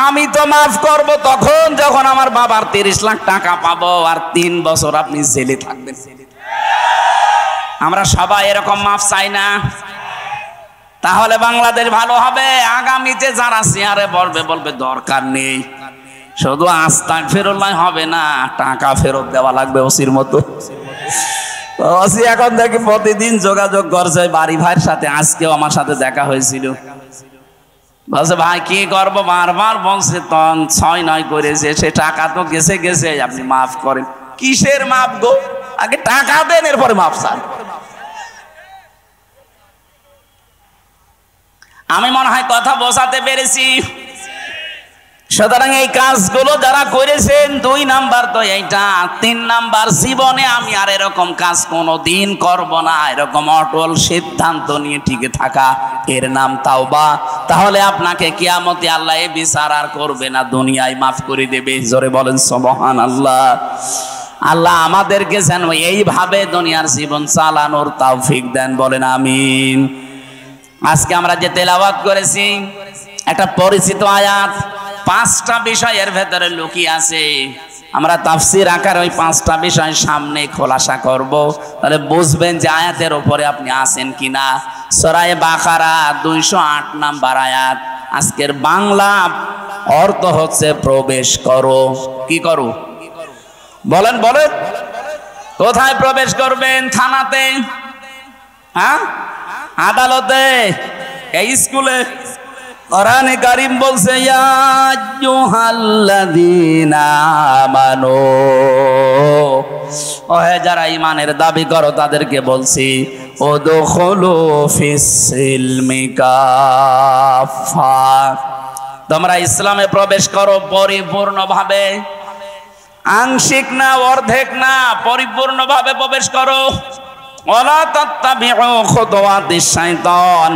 Speaker 1: আমি তো মাফ করব তখন যখন আমার বাবার 30 লাখ টাকা পাবো, আর 3 বছর আপনি জেলে থাকবেন। আমরা সবাই এরকম মাফ চাই না, তাহলে বাংলাদেশ ভালো হবে। আগামীতে যারা চেয়ারে বলবে দরকার নেই, শুধু আস্তাগফিরুল্লাহ হবে না, টাকা ফেরত দেওয়া লাগবে ওসির মতো। ওসি এখন দেখি প্রতিদিন যোগাযোগ করছে বাড়ি ভাইয়ের সাথে। আজকেও আমার সাথে দেখা হয়েছিল, বলছে ভাই কি করবো, বারবার বলছে 6-9 করেছে, সে টাকা তো গেছে, আপনি মাফ করেন। কিসের মাফ গো? আগে টাকা দেন, এরপরে মাফ চান। আমি মনে হয় কথা বোঝাতে পেরেছি। সুতরাং এই কাজগুলো যারা করেছেন, 2 নাম্বার তো এইটা। 3 নাম্বার, জীবনে আমি আর এরকম কাজ কোনোদিন করব না, এরকম অটল সিদ্ধান্ত নিয়ে টিকে থাকা, এর নাম তাওবা। তাহলে আপনাকে কিয়ামতে আল্লাহ এই বিচার আর করবে না, দুনিয়ায় মাফ করে দেবে। জোরে বলেন সুবহানাল্লাহ। আল্লাহ আমাদেরকে যেন এইভাবে দুনিয়ার জীবন চালানোর তৌফিক দেন, বলেন আমিন। আজকে আমরা যে তেলাওয়াত করেছি, একটা পরিচিত আয়াত, 5টা বিষয়ের ভেতরে লুকিয়ে আছে। আমরা তাফসীর আকারে ওই 5টা বিষয় সামনে খোলাসা করব, তাহলে বুঝবেন যে আয়াতের উপরে আপনি আছেন কিনা। সূরা বাকারা 208 নাম্বার আয়াত। আজকের বাংলা অর্থ হচ্ছে প্রবেশ করো। কি করো? বলেন বলেন, কোথায় প্রবেশ করবেন? থানাতে, হ্যাঁ, আদালতে, এই স্কুলে? কোরআনে কারীম বলছে, ইয়া আইয়ুহাল্লাযীনা আমানু, ওহে যারা ঈমানের দাবি করো তাদেরকে বলছি, উদখুলু ফিস সিলমি কাফা, তোমরা ইসলামে প্রবেশ করো পরিপূর্ণভাবে, আংশিক না, অর্ধেক না, পরিপূর্ণভাবে প্রবেশ করো। ওয়ালা তাত্তাবিউ খুতুওয়াতিশ শাইতান,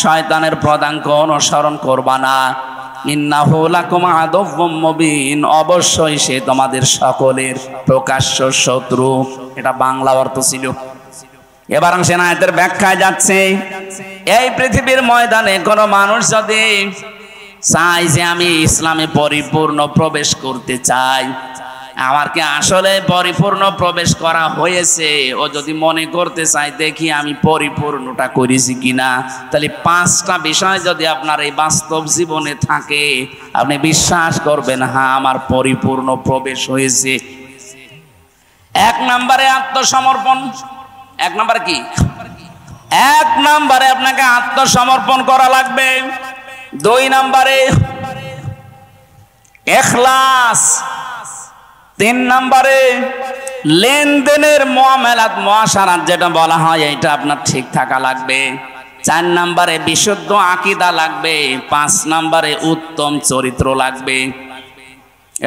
Speaker 1: শয়তানের পদাঙ্ক অনুসরণ করবা না। ইন্নাহু লাকুম আদুউম মুবিন, অবশ্যই সে তোমাদের সকলের প্রকাশ্য শত্রু। এটা বাংলা অর্থ ছিল। এবার সে আয়াতের ব্যাখ্যায় যাচ্ছে। এই পৃথিবীর ময়দানে কোন মানুষ যদি চায় যে আমি ইসলামে পরিপূর্ণ প্রবেশ করতে চাই, আমার কি আসলে পরিপূর্ণ প্রবেশ করা হয়েছে, ও যদি মনে করতে চাই দেখি আমি পরিপূর্ণটা করেছি কিনা, তাহলে 5টা বিষয় যদি আপনার এই বাস্তব জীবনে থাকে, আপনি বিশ্বাস করবেন হ্যাঁ আমার পরিপূর্ণ প্রবেশ হয়েছে। 1 নম্বরে আত্মসমর্পণ। 1 নম্বর কি? 1 নম্বরে আপনাকে আত্মসমর্পণ করা লাগবে। 2 নম্বরে ইখলাস। 3 নম্বরে লেনদেনের মুআমালাত, মুআশারাত যেটা বলা হয়, এটা আপনার ঠিক থাকা লাগবে। 4 নম্বরে বিশুদ্ধ আকীদা লাগবে। 5 নম্বরে উত্তম চরিত্র লাগবে।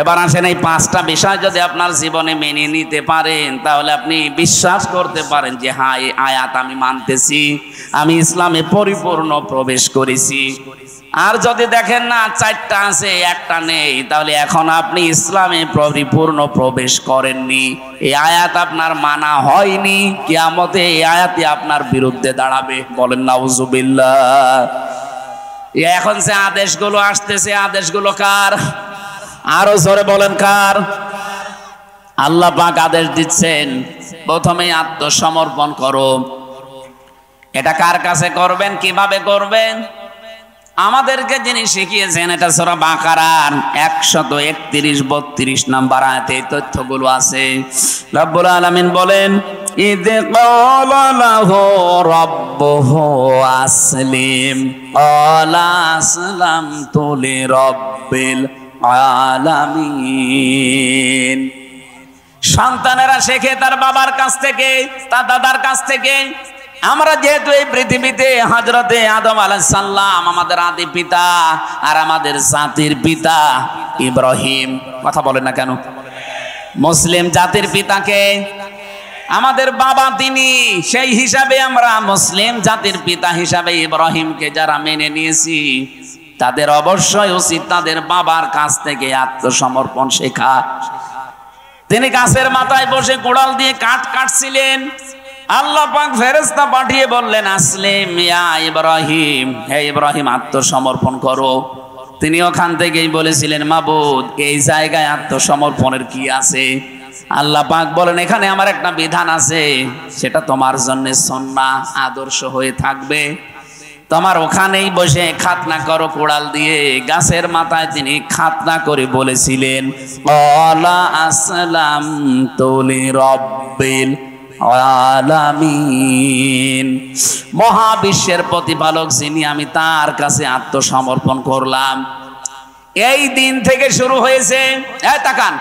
Speaker 1: এবার আসেন, এই 5টা বিষয় যদি আপনার জীবনে মেনে নিতে পারেন, তাহলে আপনি বিশ্বাস করতে পারেন যে হ্যাঁ এই আয়াত আমি মানতেছি, আমি ইসলামে পরিপূর্ণ প্রবেশ করেছি। আর যদি দেখেন না 4টা আছে, 1টা নেই, তাহলে এখন আপনি ইসলামে পরিপূর্ণ প্রবেশ করেননি, এই আয়াত আপনার মানা হয়নি। কিয়ামতে এই আয়াতই আপনার বিরুদ্ধে দাঁড়াবে। বলেন নাউজুবিল্লাহ। এখন যে আদেশগুলো আসতেছে, আদেশগুলো কার? আরো জোরে বলেন কার? আল্লাহ পাক আদেশ দিচ্ছেন, প্রথমে আত্মসমর্পণ করো। এটা কার কাছে করবেন, কিভাবে করবেন? আমাদেরকে যিনি শিখিয়েছেন, এটা সূরা বাকারার 131-32 নাম্বার আয়াতে এই তথ্যগুলো আছে। রব্বুল আলামিন বলেন, ইয ক্বালা লাহু রাব্বুহু আসলিম ক্বালা আসলামতু লিরাব্বিল আলামিন। সন্তানেরা শেখে তার বাবার কাছ থেকে, তার দাদার কাছ থেকে। আমরা যেহেতু এই পৃথিবীতে হযরতে আদম আলাইহিস সালাম আমাদের আদি পিতা, আর আমাদের জাতির পিতা ইব্রাহিম। কথা বলেন না কেন? মুসলিম জাতির পিতাকে আমাদের বাবা তিনি, সেই হিসাবে আমরা মুসলিম জাতির পিতা হিসাবে ইব্রাহিমকে যারা মেনে নিয়েছি, তাদের অবশ্যই উচিত তাদের বাবার কাছ থেকে আত্মসমর্পণ শেখা। তিনি গাছের মাথায় বসে কোড়াল দিয়ে কাঠ কাটছিলেন। আল্লাহ পাক ফেরেশতা পাঠিয়ে বললেন, আসলিম ইয়া ইব্রাহিম, হে ইব্রাহিম আত্মসমর্পণ করো। তিনি ওখান থেকেই বলেছিলেন, মাবুদ এই জায়গায় আত্মসমর্পণের কি আছে? আল্লাহ পাক বলেন, এখানে আমার একটা বিধান আছে, সেটা তোমার জন্য সুন্নাহ আদর্শ হয়ে থাকবে। তোমার ওখানেই বসে খাতনা করো কোড়াল দিয়ে। গাছের মাথায় তিনি খাতনা করে বলেছিলেন, ক্বালা আসলামতু লিরাব্বিল আলামিন, মহাবিশ্বের প্রতিপালক যিনি, আমি তার কাছে আত্মসমর্পণ করলাম। এই দিন থেকে শুরু হয়েছে, তাকান,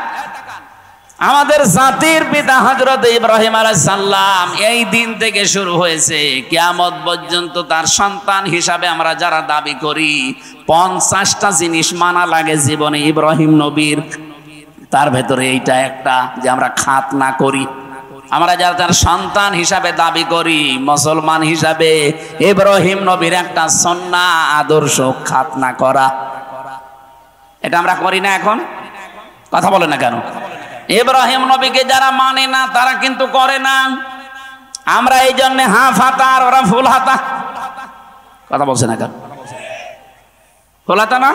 Speaker 1: আমাদের জাতির পিতা হযরত ইব্রাহিম আলাইহিস সালাম, এই দিন থেকে শুরু হয়েছে কিয়ামত পর্যন্ত তার সন্তান হিসাবে আমরা যারা দাবি করি, 50টা জিনিস মানা লাগে জীবনে ইব্রাহিম নবীর। তার ভেতরে এইটা একটা, যে আমরা খাতনা করি। আমরা যারা তার সন্তান হিসাবে দাবি করি, মুসলমান হিসাবে, ইব্রাহিম নবীর একটা সুন্নাহ আদর্শ খাতনা করা, এটা আমরা করি না এখন? কথা বলে না কেন? ইব্রাহিম নবীকে যারা মানে না তারা কিন্তু করে না। আমরা এই জন্য হাফ হাতা আর ওরা ফুল হাতা। কথা বলছে না কেন? ফুল হাতা না?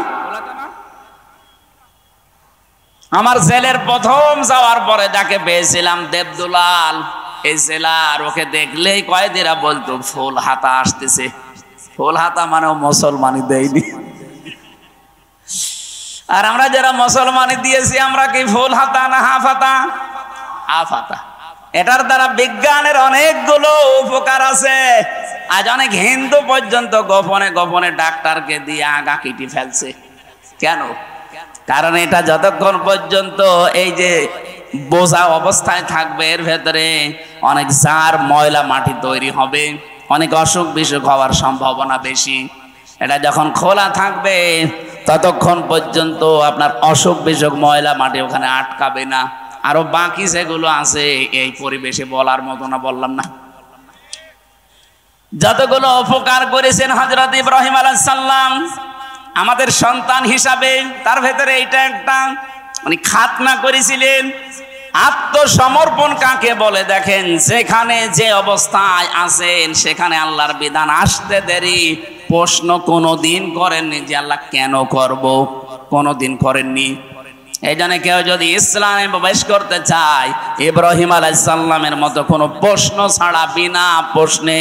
Speaker 1: আমার জেলের প্রথম যাওয়ার পরে যাকে পেয়েছিলাম, দেবদুলাল, এই জেলার, ওকে দেখলেই কয়েদিরা বলতো ফুল হাতা আসতেছে। ফুল হাতা মানে মুসলমানই দেয়নি। আর আমরা যারা মুসলমানি দিয়েছি, আমরা কি ফুল হাতা না হাফ হাতা? হাফ হাতা। এটার দ্বারা বিজ্ঞানের অনেকগুলো উপকার আছে। আজ অনেক হিন্দু পর্যন্ত গোপনে গোপনে ডাক্তারকে দিয়ে আগা কেটে ফেলছে। কেন? কারণ এটা যতক্ষণ পর্যন্ত এই যে বোঝা অবস্থায় থাকবে, এর ভেতরে অনেক জার ময়লা মাটি তৈরি হবে, অনেক অসুখ বিসুখ হওয়ার সম্ভাবনা বেশি। এটা যখন খোলা থাকবে ততক্ষণ পর্যন্ত আপনার অসুখ বিসুখ ময়লা মাটি ওখানে আটকাবে না। আরো বাকি যেগুলো আছে এই পরিবেশে বলার মতো না, বললাম না? যতগুলো উপকার করেছেন হযরত ইব্রাহিম আলাইহিস সালাম আমাদের সন্তান হিসাবে, তার ভেতরে এইটা একটা, উনি খাতনা করেছিলেন। আত্মসমর্পণ কাকে বলে দেখেন, যেখানে যে অবস্থায় আছেন সেখানে আল্লাহর বিধান আসতে দেরি প্রশ্ন কোনোদিন করেননি যে আল্লাহ কেন করব, কোনোদিন করেননি। এই জন্য কেউ যদি ইসলামে প্রবেশ করতে চায়, ইব্রাহিম আলাইহিস সালামের মতো কোনো প্রশ্ন ছাড়া বিনা প্রশ্নে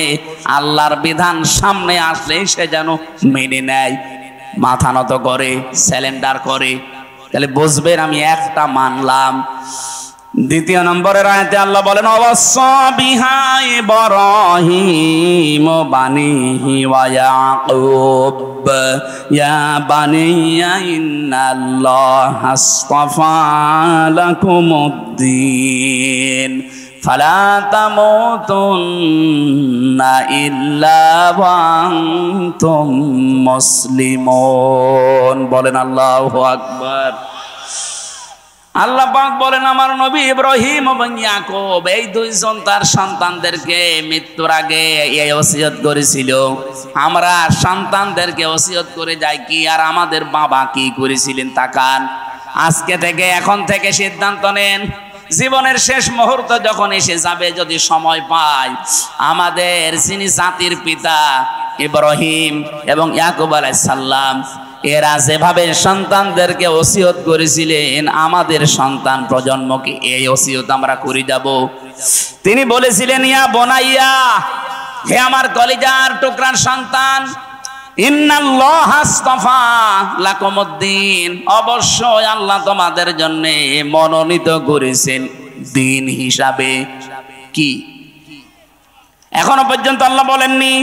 Speaker 1: আল্লাহর বিধান সামনে আসলে সে যেন মেনে নেয়, মাথা নত করে, স্যালেন্ডার করে। তাহলে বুঝবেন আমি একটা মানলাম। দ্বিতীয় নম্বরের আয়াতে আল্লাহ বলেন, ওয়াসা বিহা ইব্রাহিম বানিহি ওয়া ইয়াকুব ইয়া বানিয়া ইন্নাল্লাহা আসতাফা লাকুমুদ্দিন ফালা তামুতুন্না ইল্লা ওয়া আনতুম মুসলিমুন। বলেন আল্লাহু আকবার। আল্লাহ পাক বলেন, আমার নবী ইব্রাহিম এবং ইয়াকুব এই দুইজন তার সন্তানদেরকে মৃত্যুর আগে এই ওসিয়ত করেছিল। আমরা সন্তানদেরকে ওসিয়ত করে যাই কি, আর আমাদের বাবা কি করেছিলেন তাকান। আজকে থেকে, এখন থেকে সিদ্ধান্ত নেন, জীবনের শেষ মুহূর্ত যখন এসে যাবে, যদি সময় পায়, আমাদের যিনি জাতির পিতা ইব্রাহিম এবং ইয়াকুব আলাইহিস সালাম, এরা যেভাবে সন্তানদেরকে ওসিয়ত করেছিলেন, আমাদের সন্তান প্রজন্মকে এই ওসিয়ত আমরা করে যাব। তিনি বলেছিলেন, ইয়া বনাইয়া, হে আমার কলিজার টুকরার সন্তান, ইন্নাল্লাহা আসতাফা লাকুমুদ্দিন, অবশ্যই আল্লাহ তোমাদের জন্য মনোনীত করেছেন দিন হিসাবে। কি? এখনো পর্যন্ত আল্লাহ বলেননি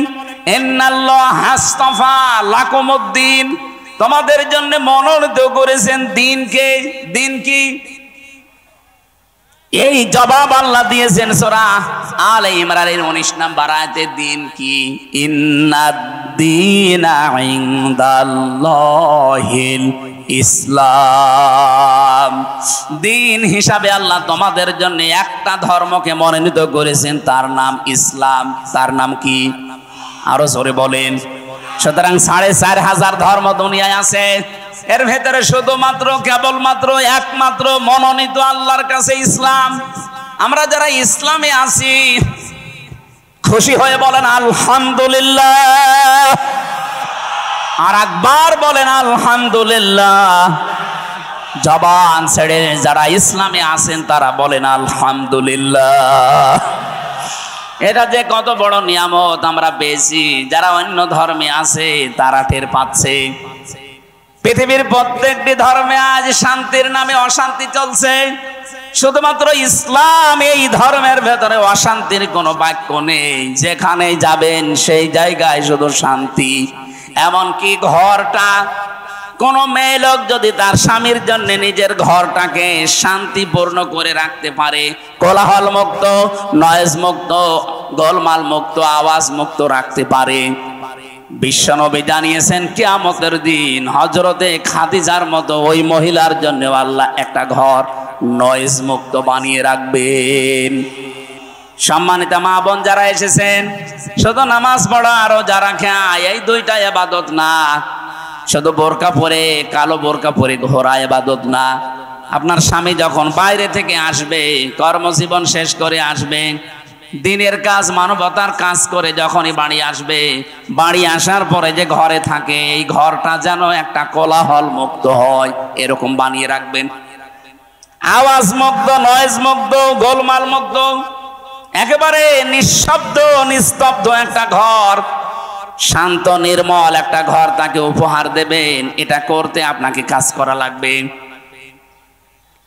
Speaker 1: ইন্নাল্লাহা আসতাফা লাকুমুদ্দিন, তোমাদের জন্য মনোনীত করেছেন দিনকে। দিন কি? এই জবাব আল্লাহ দিয়েছেন সূরা আলে ইমরানের 19 নম্বর আয়াতে। দিন কি? ইন্নাদ-দীনা ইনদাল্লাহিল ইসলাম। দিন হিসাবে আল্লাহ তোমাদের জন্য একটা ধর্মকে মনোনীত করেছেন, তার নাম ইসলাম। তার নাম কি? আরো জোরে বলেন। সুতরাং 4500 ধর্ম দুনিয়ায় আছে, এর ভেতরে শুধুমাত্র কেবলমাত্র একমাত্র মনোনীত আল্লাহর কাছে ইসলাম। আমরা যারা ইসলামে আছি খুশি হয়ে বলেন আলহামদুলিল্লাহ, আর একবার বলেন আলহামদুলিল্লাহ। জবান ছেড়ে যারা ইসলামে আছেন তারা বলেন আলহামদুলিল্লাহ। এটা যে কত বড় নিয়ামত আমরা পেয়েছি, যারা অন্য ধর্মে আছে তারা টের পাচ্ছে। পৃথিবীর প্রত্যেকটি ধর্মে আজ শান্তির নামে অশান্তি চলছে, শুধুমাত্র ইসলাম এই ধর্মের ভেতরে অশান্তির কোনো বাক্য নেই। যেখানে যাবেন সেই জায়গায় শুধু শান্তি। এমনকি ঘরটা, কোন মেয়ে লোক যদি তার স্বামীর জন্য নিজের ঘরটাকে শান্তিপূর্ণ করে রাখতে পারে, কোলাহল মুক্ত, নয়েজ মুক্ত, গোলমাল মুক্ত, আওয়াজ মুক্ত রাখতে পারে, বিশ্বনবী জানিয়েছেন কিয়ামতের দিন হযরতে খাদিজার মতো ওই মহিলার জন্য আল্লাহ একটা ঘর নয়েজ মুক্ত বানিয়ে রাখবেন। সম্মানিত মা বোন যারা এসেছেন, শুধু নামাজ পড়া আর রোজা রাখা এই দুইটা ইবাদত না, শুধু বোরকা পরে, কালো বোরকা পরে ঘোরা ইবাদত না। আপনার স্বামী যখন বাইরে থেকে আসবে, কর্মজীবন শেষ করে আসবে, দিনের কাজ মানবতার কাজ করে যখনই বাড়ি আসবে, বাড়ি আসার পরে যে ঘরে থাকে এই ঘরটা যেন একটা কোলাহল মুক্ত হয় এরকম বানিয়ে রাখবেন। আওয়াজ মুক্ত, নয়েজ মুক্ত, গোলমাল মুক্ত, একেবারে নিঃশব্দ নিস্তব্ধ একটা ঘর, শান্ত নির্মল একটা ঘর তাকে উপহার দেবেন। এটা করতে আপনাকে কাজ করা লাগবে।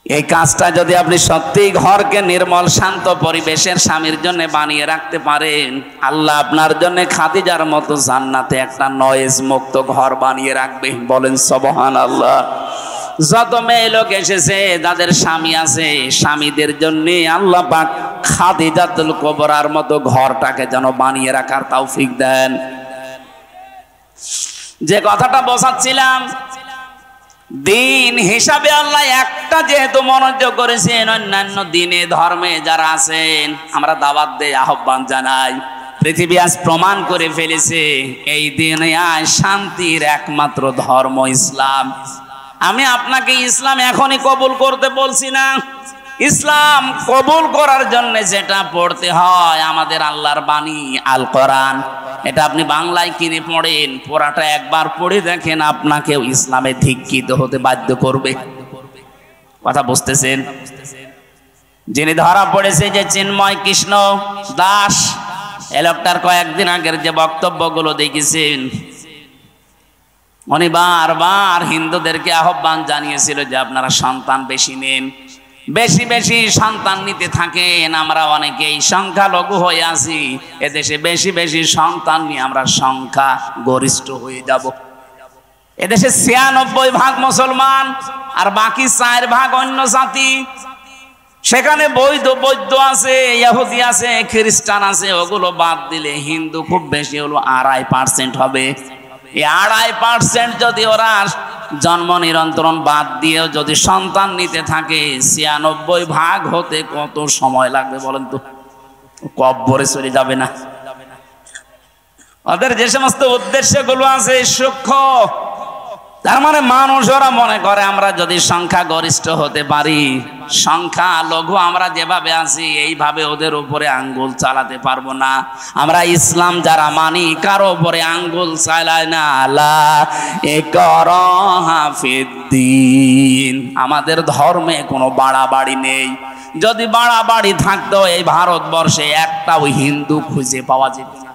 Speaker 1: এই কাজটা যদি আপনি সত্যি ঘরকে নির্মল শান্ত পরিবেশের স্বামীর জন্য বানিয়ে রাখতে পারেন, আল্লাহ আপনার জন্য খাদিজার মতো জান্নাতে একটা নয়েজ মুক্ত ঘর বানিয়ে রাখবে। বলেন সুবহানাল্লাহ। যত মেয়ে লোক এসেছে যাদের স্বামী আছে, স্বামীদের জন্য আল্লাহ পাক খাদিজাতুল কুবরার মতো ঘরটাকে যেন বানিয়ে রাখার তৌফিক দেন। যে কথাটা বোঝাচ্ছিলাম, দিন হিসাবে আল্লাহ একটা যেহেতু মনোযোগ করেছেন, অন্যান্য দিনে ধর্মে যারা আছেন আমরা দাওয়াত দেই, আহ্বান জানাই। পৃথিবী আজ প্রমাণ করে ফেলেছে এই দিনে আজ শান্তির একমাত্র ধর্ম ইসলাম। আমি আপনাকে ইসলাম এখনই কবুল করতে বলছি না। ইসলাম কবুল করার জন্য যেটা পড়তে হয় আমাদের আল্লাহর বাণী আল কোরআন, এটা আপনি বাংলায় কিনে পড়েন, পড়াটা একবার পড়ে দেখেন, আপনাকেও ইসলামে দীক্ষিত হতে বাধ্য করবে। কথা বুঝতেছেন? যিনি ধরা পড়েছে যে চিন্ময় কৃষ্ণ দাস, এ লোকটার কয়েকদিন আগের যে বক্তব্যগুলো দেখেছেন, উনি বারবার হিন্দুদেরকে আহ্বান জানিয়েছিল যে আপনারা সন্তান বেশি নেন, বেশি বেশি সন্তান নিতে থাকেন। আমরা অনেকেই সংখ্যালঘু হয়ে আছি, এদেশে বেশি বেশি সন্তান নিয়ে আমরা সংখ্যা গরিষ্ঠ হয়ে যাব। এদেশে 96% মুসলমান আর বাকি 4% অন্য জাতি। সেখানে বৌদ্ধ আছে, ইহুদি আছে, খ্রিস্টান আছে, ওগুলো বাদ দিলে হিন্দু খুব বেশি হলো 2.5% হবে। এই 2.5% যদি ওরা জন্ম নিয়ন্ত্রণ বাদ দিয়েও যদি সন্তান নিতে থাকে, 96% হতে কত সময় লাগবে বলেন তো? কব্বরে চলে যাবে না? ওদের যে সমস্ত উদ্দেশ্যগুলো আছে সূক্ষ্ম, তার মানে মানুষ ওরা মনে করে আমরা যদি সংখ্যা গরিষ্ঠ হতে পারি, সংখ্যা লঘু আমরা যেভাবে আছি এইভাবে ওদের উপরে আঙ্গুল চালাতে পারবো না। আমরা ইসলাম যারা মানি কারো উপরে আঙ্গুল চালায় না। লা ইকরাহা ফিদ্দিন, আমাদের ধর্মে কোনো বাড়াবাড়ি নেই। যদি বাড়াবাড়ি থাকতো এই ভারতবর্ষে একটাও হিন্দু খুঁজে পাওয়া যেত না।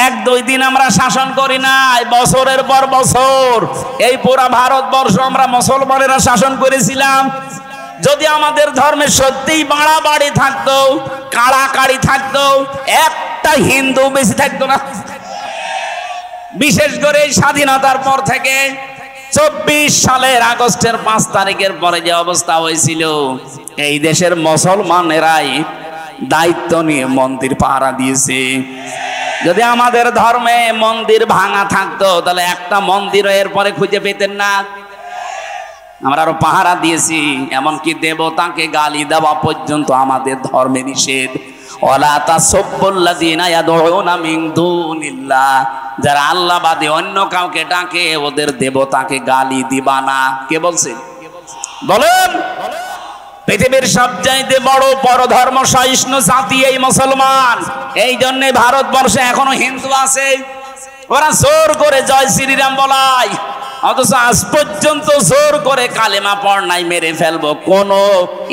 Speaker 1: 1-2 দিন আমরা শাসন করি না, বছরের পর বছর এই পুরা ভারতবর্ষ আমরা মুসলমানেরা শাসন করেছিলাম। যদি আমাদের ধর্মে সত্যিই বাড়াবাড়ি থাকতো, কাড়াকাড়ি থাকতো, একটা হিন্দু বেশি থাকতো না। বিশেষ করে স্বাধীনতার পর থেকে 24 সালের আগস্টের 5 তারিখের পরে যে অবস্থা হয়েছিল, এই দেশের মুসলমানেরাই দায়িত্ব নিয়ে মন্দির পাহারা দিয়েছে। যদি আমাদের ধর্মে মন্দির ভাঙা থাকতো তাহলে একটা মন্দিরও এরপরে খুঁজে পেতেন না। আমরা আরো পাহারা দিয়েছি, এমনকি দেবতাকে গালি দেওয়া পর্যন্ত আমাদের ধর্মে নিষেধ। ওয়ালা তাসাব্বুল্লাযিনা ইয়াদউনা মিন দুনিল্লাহ, যারা আল্লাহ বাদে অন্য কাউকে ডাকে ওদের দেবতাকে গালি দিবা না। কে বলছে বলেন? পৃথিবীর সবচাইতে বড় পরধর্ম সহিষ্ণু জাতি এই মুসলমান। এই জন্য ভারতবর্ষে এখনো হিন্দু আছে, ওরা জোর করে জয় শ্রীরাম বলায়, অথচ আজ পর্যন্ত জোর করে কালেমা পড় নাই, মেরে ফেলবো। কোন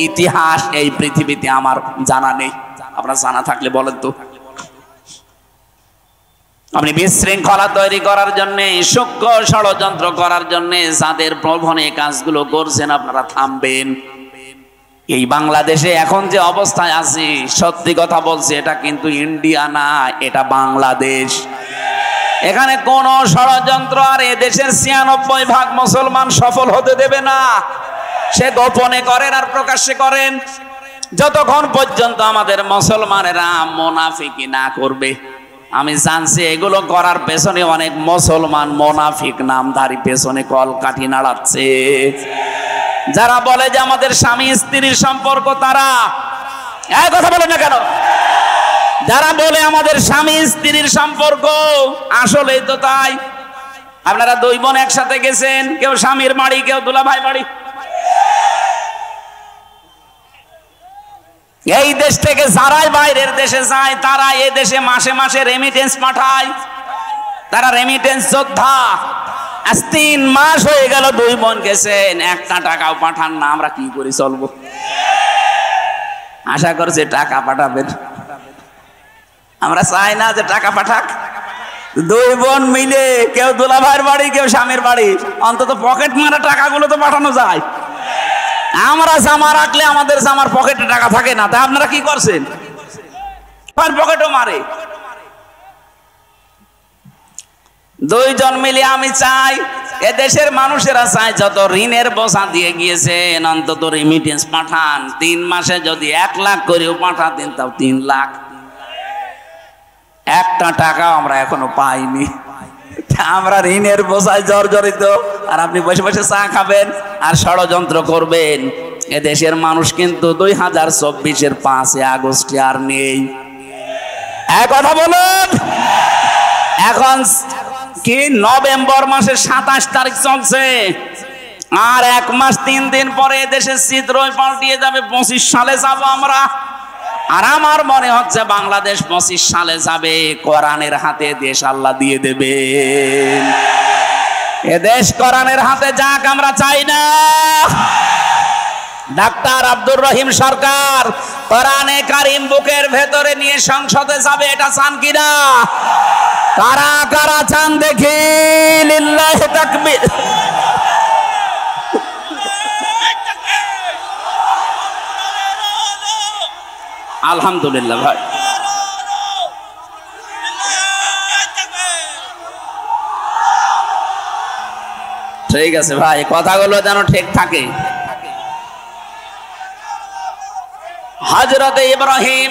Speaker 1: ইতিহাস এই পৃথিবীতে আমার জানা নেই। আপনার জানা থাকলে বলেন তো। আপনি বিশৃঙ্খলা তৈরি করার জন্য, সূক্ষ্ম ষড়যন্ত্র করার জন্য যাদের প্রলোভনে কাজগুলো করছেন আপনারা থামবেন। এই বাংলাদেশে এখন যে অবস্থায় আছি, সত্যি কথা বলছি, এটা কিন্তু ইন্ডিয়া না, এটা বাংলাদেশ। এখানে কোন ষড়যন্ত্র আর এদেশের ৯৬% মুসলমান সফল হতে দেবে না। সে গোপনে করেন আর প্রকাশ্যে করেন, যতক্ষণ পর্যন্ত আমাদের মুসলমানেরা মুনাফিকি না করবে। আমি জানছি এগুলো করার পেছনে অনেক মুসলমান মুনাফিক নামধারী পেছনে কলকাঠি নাড়াচ্ছে। যারা বলে যে আমাদের স্বামী স্ত্রীর সম্পর্ক, তারা এই কথা বলে না কেন? যারা বলে আমাদের স্বামী স্ত্রীর সম্পর্ক, আসলেই তো তাই। আপনারা দুই বোন একসাথে গেছেন, কেউ স্বামীর বাড়ি, কেউ দুলাভাই বাড়ি। এই দেশ থেকে যারাই বাইরের দেশে যায়, তারা এই দেশে মাসে মাসে রেমিটেন্স পাঠায়। তারা রেমিটেন্স যোদ্ধা। আজ ৩ মাস হয়ে গেল দুই বোন গেছেন, একটা টাকাও পাঠান না। আমরা কি করে চলবো? আশা করছি টাকা পাঠাবেন। আমরা চাই না যে টাকা পাঠাক। দুই বোন মিলে, কেউ দুলাভাইয়ের বাড়ি, কেউ স্বামীর বাড়ি, অন্তত পকেট মারা টাকাগুলো তো পাঠানো যায়। আমরা জামা রাখলে আমাদের জামার পকেটে টাকা থাকে না, তা আপনারা কি করছেন? পকেটও মারে। দুইজন মিলে আমি চাই, এ দেশের মানুষেরা চায় যত ঋণের বোঝা দিয়ে গিয়েছেন অন্তত রেমিটেন্স পাঠান। 3 মাসে যদি 1 লাখ করেও পাঠাতেন, তাও 3 লাখ। একটা টাকাও আমরা এখনো পাইনি। আমরা ঋণের বোঝায় জর্জরিত, আর আপনি বসে বসে চা খাবেন আর ষড়যন্ত্র করবেন। এ দেশের মানুষ কিন্তু 2024-এর 5 আগস্টে আর নেই। এক কথা বলুন, এখন কি নভেম্বর মাসের 27 তারিখ চলছে, আর 1 মাস 3 দিন পরে দেশের চিত্রই পাল্টিয়ে যাবে। 25 সালে যাব আমরা। আর আমার মনে হচ্ছে বাংলাদেশ 25 সালে যাবে, কোরআনের হাতে দেশ আল্লাহ দিয়ে দেবে। এ দেশ কোরআনের হাতে যাক, আমরা চাই না। ডাক্তার আব্দুর রহিম সরকার কোরআনে কারিম বুকের ভেতরে নিয়ে সংসদে যাবে, এটা চান কিনা? কারা কারা চান দেখি? লিল্লাহি তাকবীর। আলহামদুলিল্লাহ ভাই, ঠিক আছে ভাই, কথাগুলো যেন ঠিক থাকে। হযরতে ইব্রাহিম,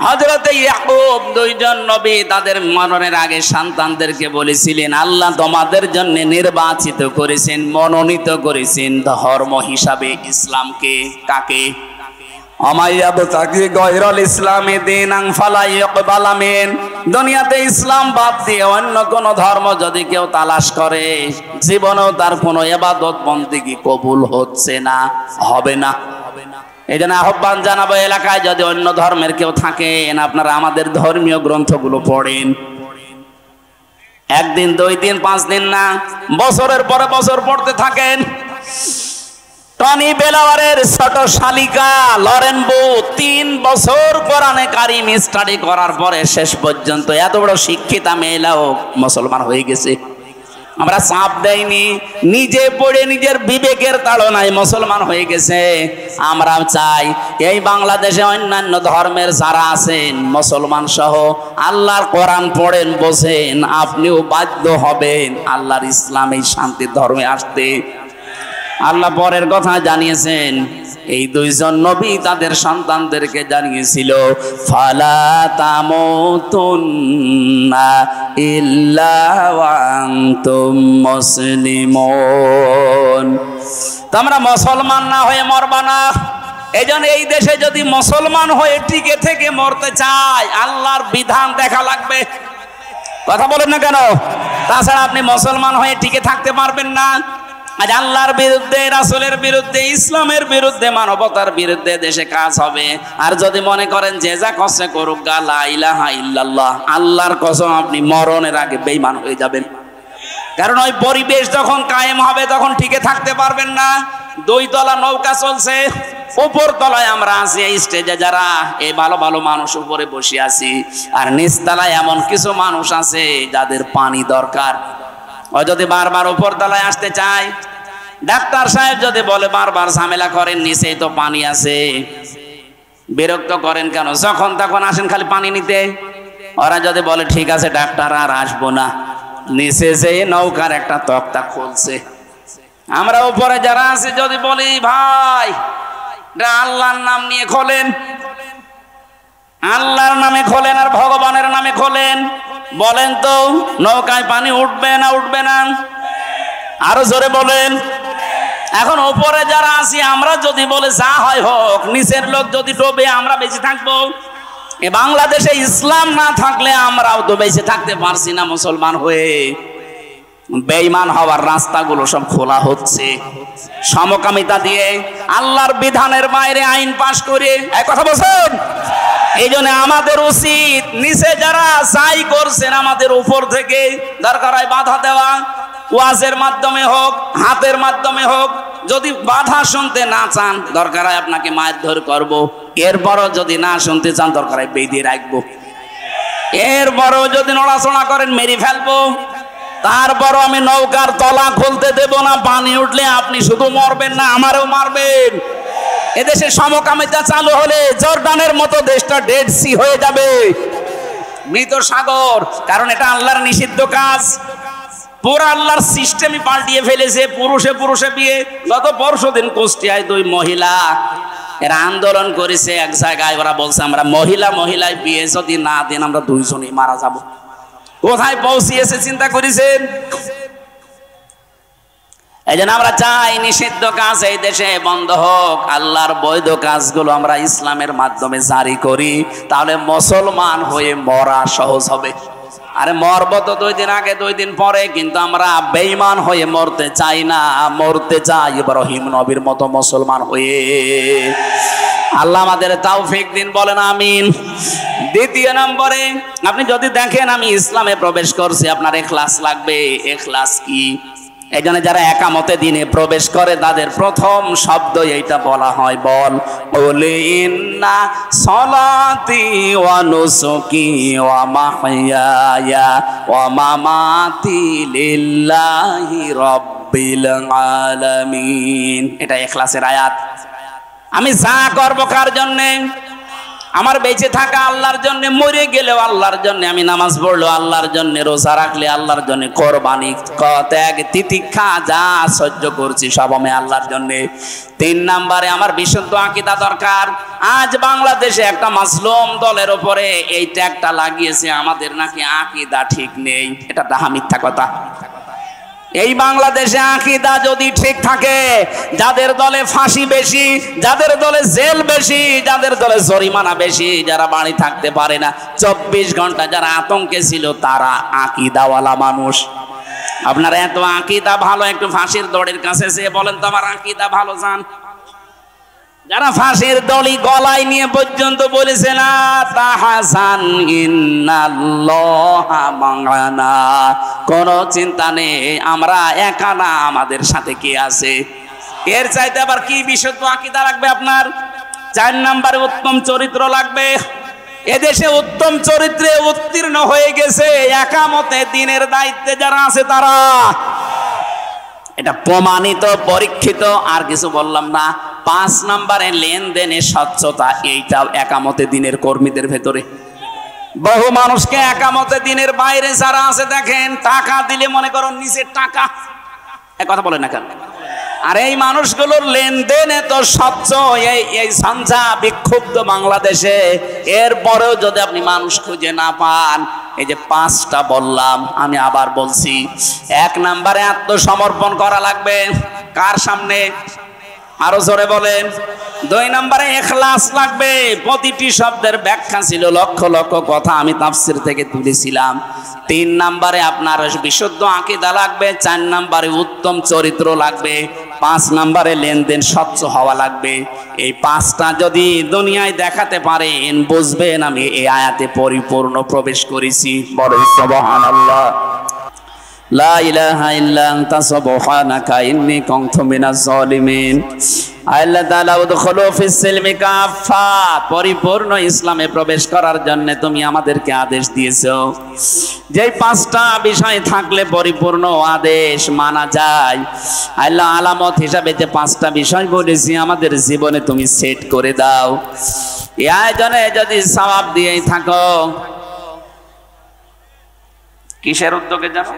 Speaker 1: হযরতে ইয়াকুব, দুইজন নবী তাদের মরণের আগে সন্তানদেরকে বলেছিলেন, আল্লাহ তোমাদের জন্য নির্বাচিত করেছেন, মনোনীত করেছেন ধর্ম হিসাবে ইসলামকে। কাকে? দুনিয়াতে ইসলাম বাদ দিয়ে অন্য কোন ধর্ম যদি কেউ তালাশ করে, জীবনেও তার কোনো ইবাদত বন্দেগী কবুল হচ্ছে না, হবে না। এই জন্য আহ্বান জানাবো, এলাকায় যদি অন্য ধর্মের কেউ থাকেন, আপনারা আমাদের ধর্মীয় গ্রন্থগুলো পড়েন। 1 দিন 2 দিন 5 দিন না, বছরের পরে বছর পড়তে থাকেন। টনি বেলাওয়ারের ছোট শালিকা লরেন বু 3 বছর কোরআনে কারিম স্টাডি করার পরে শেষ পর্যন্ত এত বড় শিক্ষিতা মেয়েরাও মুসলমান হয়ে গেছে। আমরা চাপ দেইনি, নিজে পড়ে নিজের বিবেকের তাড়নায় মুসলমান হয়ে গেছে। আমরা চাই এই বাংলাদেশে অন্যান্য ধর্মের যারা আছেন, মুসলমান সহ, আল্লাহর কোরআন পড়েন, বোঝেন, আপনিও বাধ্য হবেন আল্লাহর ইসলাম এই শান্তির ধর্মে আসতে। আল্লাহ পরের কথা জানিয়েছেন, এই দুইজন নবী তাদের সন্তানদেরকে জানিয়েছিল, ফালা তামুতুন্না ইল্লা ওয়া আনতুম মুসলিমুন। তোমরা মুসলমান না হয়ে মরবা না। এইজন্য এই দেশে যদি মুসলমান হয়ে টিকে থেকে মরতে চায়, আল্লাহর বিধান দেখা লাগবে। কথা বলেন না কেন? তাছাড়া আপনি মুসলমান হয়ে টিকে থাকতে পারবেন না। আজ আল্লাহর বিরুদ্ধে, রাসূলের বিরুদ্ধে, ইসলামের বিরুদ্ধে, মানবতার বিরুদ্ধে দেশে কাজ হবে। আর যদি মনে করেন যে যা কষ্ট করুক গা লা ইলাহা ইল্লাল্লাহ, আল্লাহর কসম আপনি মরণের আগে বেঈমান হয়ে যাবেন। কারণ ওই পরিবেশ যখন কায়েম হবে তখন টিকে থাকতে পারবেন না। দুই তলা নৌকা চলছে, উপর তলায় আমরা আছি, এই স্টেজে যারা এই ভালো ভালো মানুষ উপরে বসে আছি, আর নিচতলায় এমন কিছু মানুষ আছে যাদের পানি দরকার। ও যদি বারবার উপর তলায় আসতে চায়, ডাক্তার সাহেব যদি বলে বারবার ঝামেলা করেন, নিচেই তো পানি আছে, বিরক্ত করেন কেন, যখন তখন আসেন খালি পানি নিতে। ওরা যদি বলে ঠিক আছে ডাক্তার আর আসবো না, নিচে যে নৌকার একটা তক্তা খুলছে, আমরা উপরে যারা আছি যদি বলি ভাই আল্লাহর নাম নিয়ে খোলেন, আল্লাহর নামে খোলেন আর ভগবানের নামে খোলেন, বলেন তো নৌকায় পানি উঠবে না উঠবে না? আরো জোরে বলেন। এখন উপরে যারা আছি আমরা যদি বলে যা হয় হোক, নিচের লোক যদি ডোবে আমরা বেঁচে থাকবো? এ বাংলাদেশে ইসলাম না থাকলে আমরাও তো বেঁচে থাকতে পারছি না মুসলমান হয়ে। বেঈমান হওয়ার রাস্তাগুলো সব খোলা হচ্ছে সমকামিতা দিয়ে, আল্লাহর বিধানের বাইরে আইন পাশ করে। এক কথা বলছেন। এই জন্য আমাদের উচিত নিচে যারা চাই করছেন আমাদের উপর থেকে দরকার হয় বাধা দেওয়া, ওয়াজের মাধ্যমে হোক, হাতের মাধ্যমে হোক। যদি বাধা শুনতে না চান দরকার হয় আপনাকে মারধর করব, এরপরও যদি না শুনতে চান দরকার হয় বেঁধে রাখবো, এরপরও যদি নড়াচড়া করেন মেরে ফেলবো, তারপরও আমি নৌকার তলা খুলতে দেব না। পানি উঠলে আপনি শুধু মরবেন না, আমারও মারবেন। এদেশে সমকামিতা চালু হলে জর্ডানের মতো দেশটা ডেড সি হয়ে যাবে, মৃত সাগর। কারণ এটা আল্লাহর নিষিদ্ধ কাজ। পুরো আল্লাহর সিস্টেমই পাল্টিয়ে ফেলেছে। পুরুষে পুরুষে বিয়ে। গত পরশুদিন কুষ্টিয়ায় দুই মহিলা এরা আন্দোলন করেছে এক জায়গায়, ওরা বলছে আমরা মহিলা মহিলায় বিয়ে যদি না দেন আমরা দুইজনই মারা যাব। কোথায় পৌঁছিয়েছে চিন্তা করেছেন? এই জন্য আমরা চাই নিষিদ্ধ কাজ এই দেশে বন্ধ হোক, আল্লাহর বৈধ কাজগুলো আমরা ইসলামের মাধ্যমে জারি করি, তাহলে মুসলমান হয়ে মরা সহজ হবে। আরে মরব তো 2 দিন আগে 2 দিন পরে, কিন্তু আমরা বেঈমান হয়ে মরতে চাই না, মরতে চাই ইব্রাহিম নবীর মতো মুসলমান হয়ে। আল্লাহ আমাদের তৌফিক দিন, বলেন আমিন। দ্বিতীয় নম্বরে আপনি যদি দেখেন আমি ইসলামে প্রবেশ করছি, আপনার ইখলাস লাগবে। ইখলাস কি? এই জন্য যারা একামতে দিনে প্রবেশ করে তাদের প্রথম শব্দ এইটা বলা হয়, বল ওলি ইন্না সলাতি ওয়া নুসুকি ওয়া মাহইয়ায়া ওয়া মামাতি লিল্লাহি রাব্বিল আলামিন। এটা ইখলাসের আয়াত। আমি যা করব কার জন্য? আমার বেঁচে থাকা আল্লাহর জন্য, মরে গেলেও আল্লাহর জন্য, আমি নামাজ পড়লেও আল্লাহর জন্য, রোজা রাখলে আল্লাহর জন্য, কোরবানি ত্যাগ তিতিক্ষা যা সহ্য করছি সব আমি আল্লাহর জন্য। 3 নম্বরে আমার বিশুদ্ধ আকীদা দরকার। আজ বাংলাদেশে একটা মাসলুম দলের উপরে এই ট্যাগটা লাগিয়েছে, আমাদের নাকি আকীদা ঠিক নেই। এটা ডাহা মিথ্যা কথা। এই বাংলাদেশে আকীদা যদি ঠিক থাকে, যাদের দলে ফাঁসি বেশি, যাদের দলে জেল বেশি, যাদের দলে জরিমানা বেশি, যারা বাড়ি থাকতে পারে না 24 ঘন্টা যারা আতঙ্কে ছিল, তারা আকীদাওয়ালা মানুষ। আপনারা এত আকীদা ভালো, একটু ফাঁসির দড়ির কাছে এসে বলেন তো আমার আকীদা ভালো যান। যারা ফাঁসির দড়ি গলায় নিয়ে পর্যন্ত বলেছে না তাহাসান ইন্নাল্লাহা মা'ানা, কোনো চিন্তা নেই, আমরা একা না, আমাদের সাথে কে আছে। এর চাইতে আবার কি বিশুদ্ধ আকীদা লাগবে আপনার? 4 নম্বরে উত্তম চরিত্র লাগবে। এদেশে উত্তম চরিত্রে উত্তীর্ণ হয়ে গেছে একামতে দিনের দায়িত্বে যারা আছে তারা। এটা প্রমাণিত, পরীক্ষিত, আর কিছু বললাম না। 5 নম্বরে লেনদেনে স্বচ্ছতা, এইটাও একামতে দিনের কর্মীদের ভেতরে। বহু মানুষকে একামতে দিনের বাইরে যারা আছে দেখেন, টাকা দিলে মনে করো নিচের টাকা। এক কথা বলে না কেন? আর এই মানুষগুলোর লেনদেন এত স্বচ্ছ, এই সঞ্চা বিক্ষুব্ধ বাংলাদেশে, এরপরেও যদি আপনি মানুষ খুঁজে না পান, এই যে 5টা বললাম, আমি আবার বলছি, 1 নম্বরে আত্মসমর্পণ করা লাগবে। কার সামনে? আরো জোরে বলেন। 2 নম্বরে ইখলাস লাগবে। প্রতিটি শব্দের ব্যাখ্যা ছিল, লক্ষ লক্ষ কথা আমি তাফসীর থেকে তুলেছিলাম। 3 নম্বরে আপনার বিশুদ্ধ আকীদা লাগবে। 4 নম্বরে উত্তম চরিত্র লাগবে। 5 নম্বরে লেনদেন স্বচ্ছ হওয়া লাগবে। এই 5টা যদি দুনিয়ায় দেখাতে পারেন, বুঝবেন আমি এই আয়াতে পরিপূর্ণ প্রবেশ করেছি। বড় সুবহানাল্লাহ। লা ইলাহা ইল্লা আনতা সুবহানাকা ইন্নী কুনতু মিনাজ জালিমিন। আল্লাহ তাআলা উদখুলু ফিস সিলমি কাফা, পরিপূর্ণ ইসলামে প্রবেশ করার জন্য তুমি আমাদেরকে আদেশ দিয়েছো। যেই 5টা বিষয় থাকলে পরিপূর্ণ আদেশ মানা যায়। আল্লাহ আলামত হিসাবে যে 5টা বিষয় বলেছি, আমাদের জীবনে তুমি সেট করে দাও। এই আয়োজনে যদি সওয়াব দিয়েই থাকো, কিসের উদ্যোগে জানো?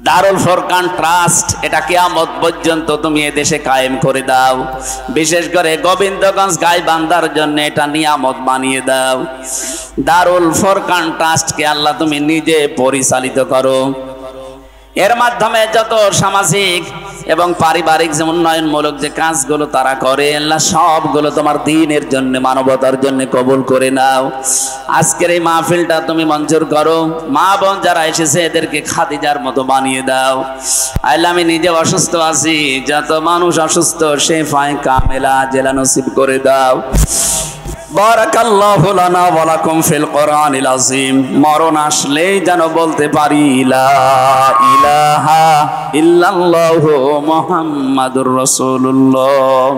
Speaker 1: দারুল ফুরকান ট্রাস্ট, এটা কিয়ামত পর্যন্ত তুমি এদেশে কায়েম করে দাও। বিশেষ করে গোবিন্দগঞ্জ গাইবান্ধার জন্য এটা নিয়ামত বানিয়ে দাও। দারুল ফুরকান ট্রাস্টকে আল্লাহ তুমি নিজে পরিচালিত করো। এর মাধ্যমে যত সামাজিক এবং পারিবারিক যে উন্নয়নমূলক যে কাজগুলো তারা করে, আল্লাহ সবগুলো তোমার দ্বীনের জন্য, মানবতার জন্য কবুল করে নাও। আজকের এই মাহফিলটা তুমি মঞ্জুর করো। মা বোন যারা এসেছে এদেরকে খাদিজার মতো বানিয়ে দাও। আল্লাহ আমি নিজে অসুস্থ আছি, যত মানুষ অসুস্থ শেফায়ে কামেলা আজেলা নসিব করে দাও। বারাকাল্লাহু লানা ওয়া লাকুম ফিল কোরআনিল আযীম। মরণ আসলেই যেন বলতে পারি লা ইলাহা ইল্লাল্লাহু মুহাম্মাদুর রাসূলুল্লাহ।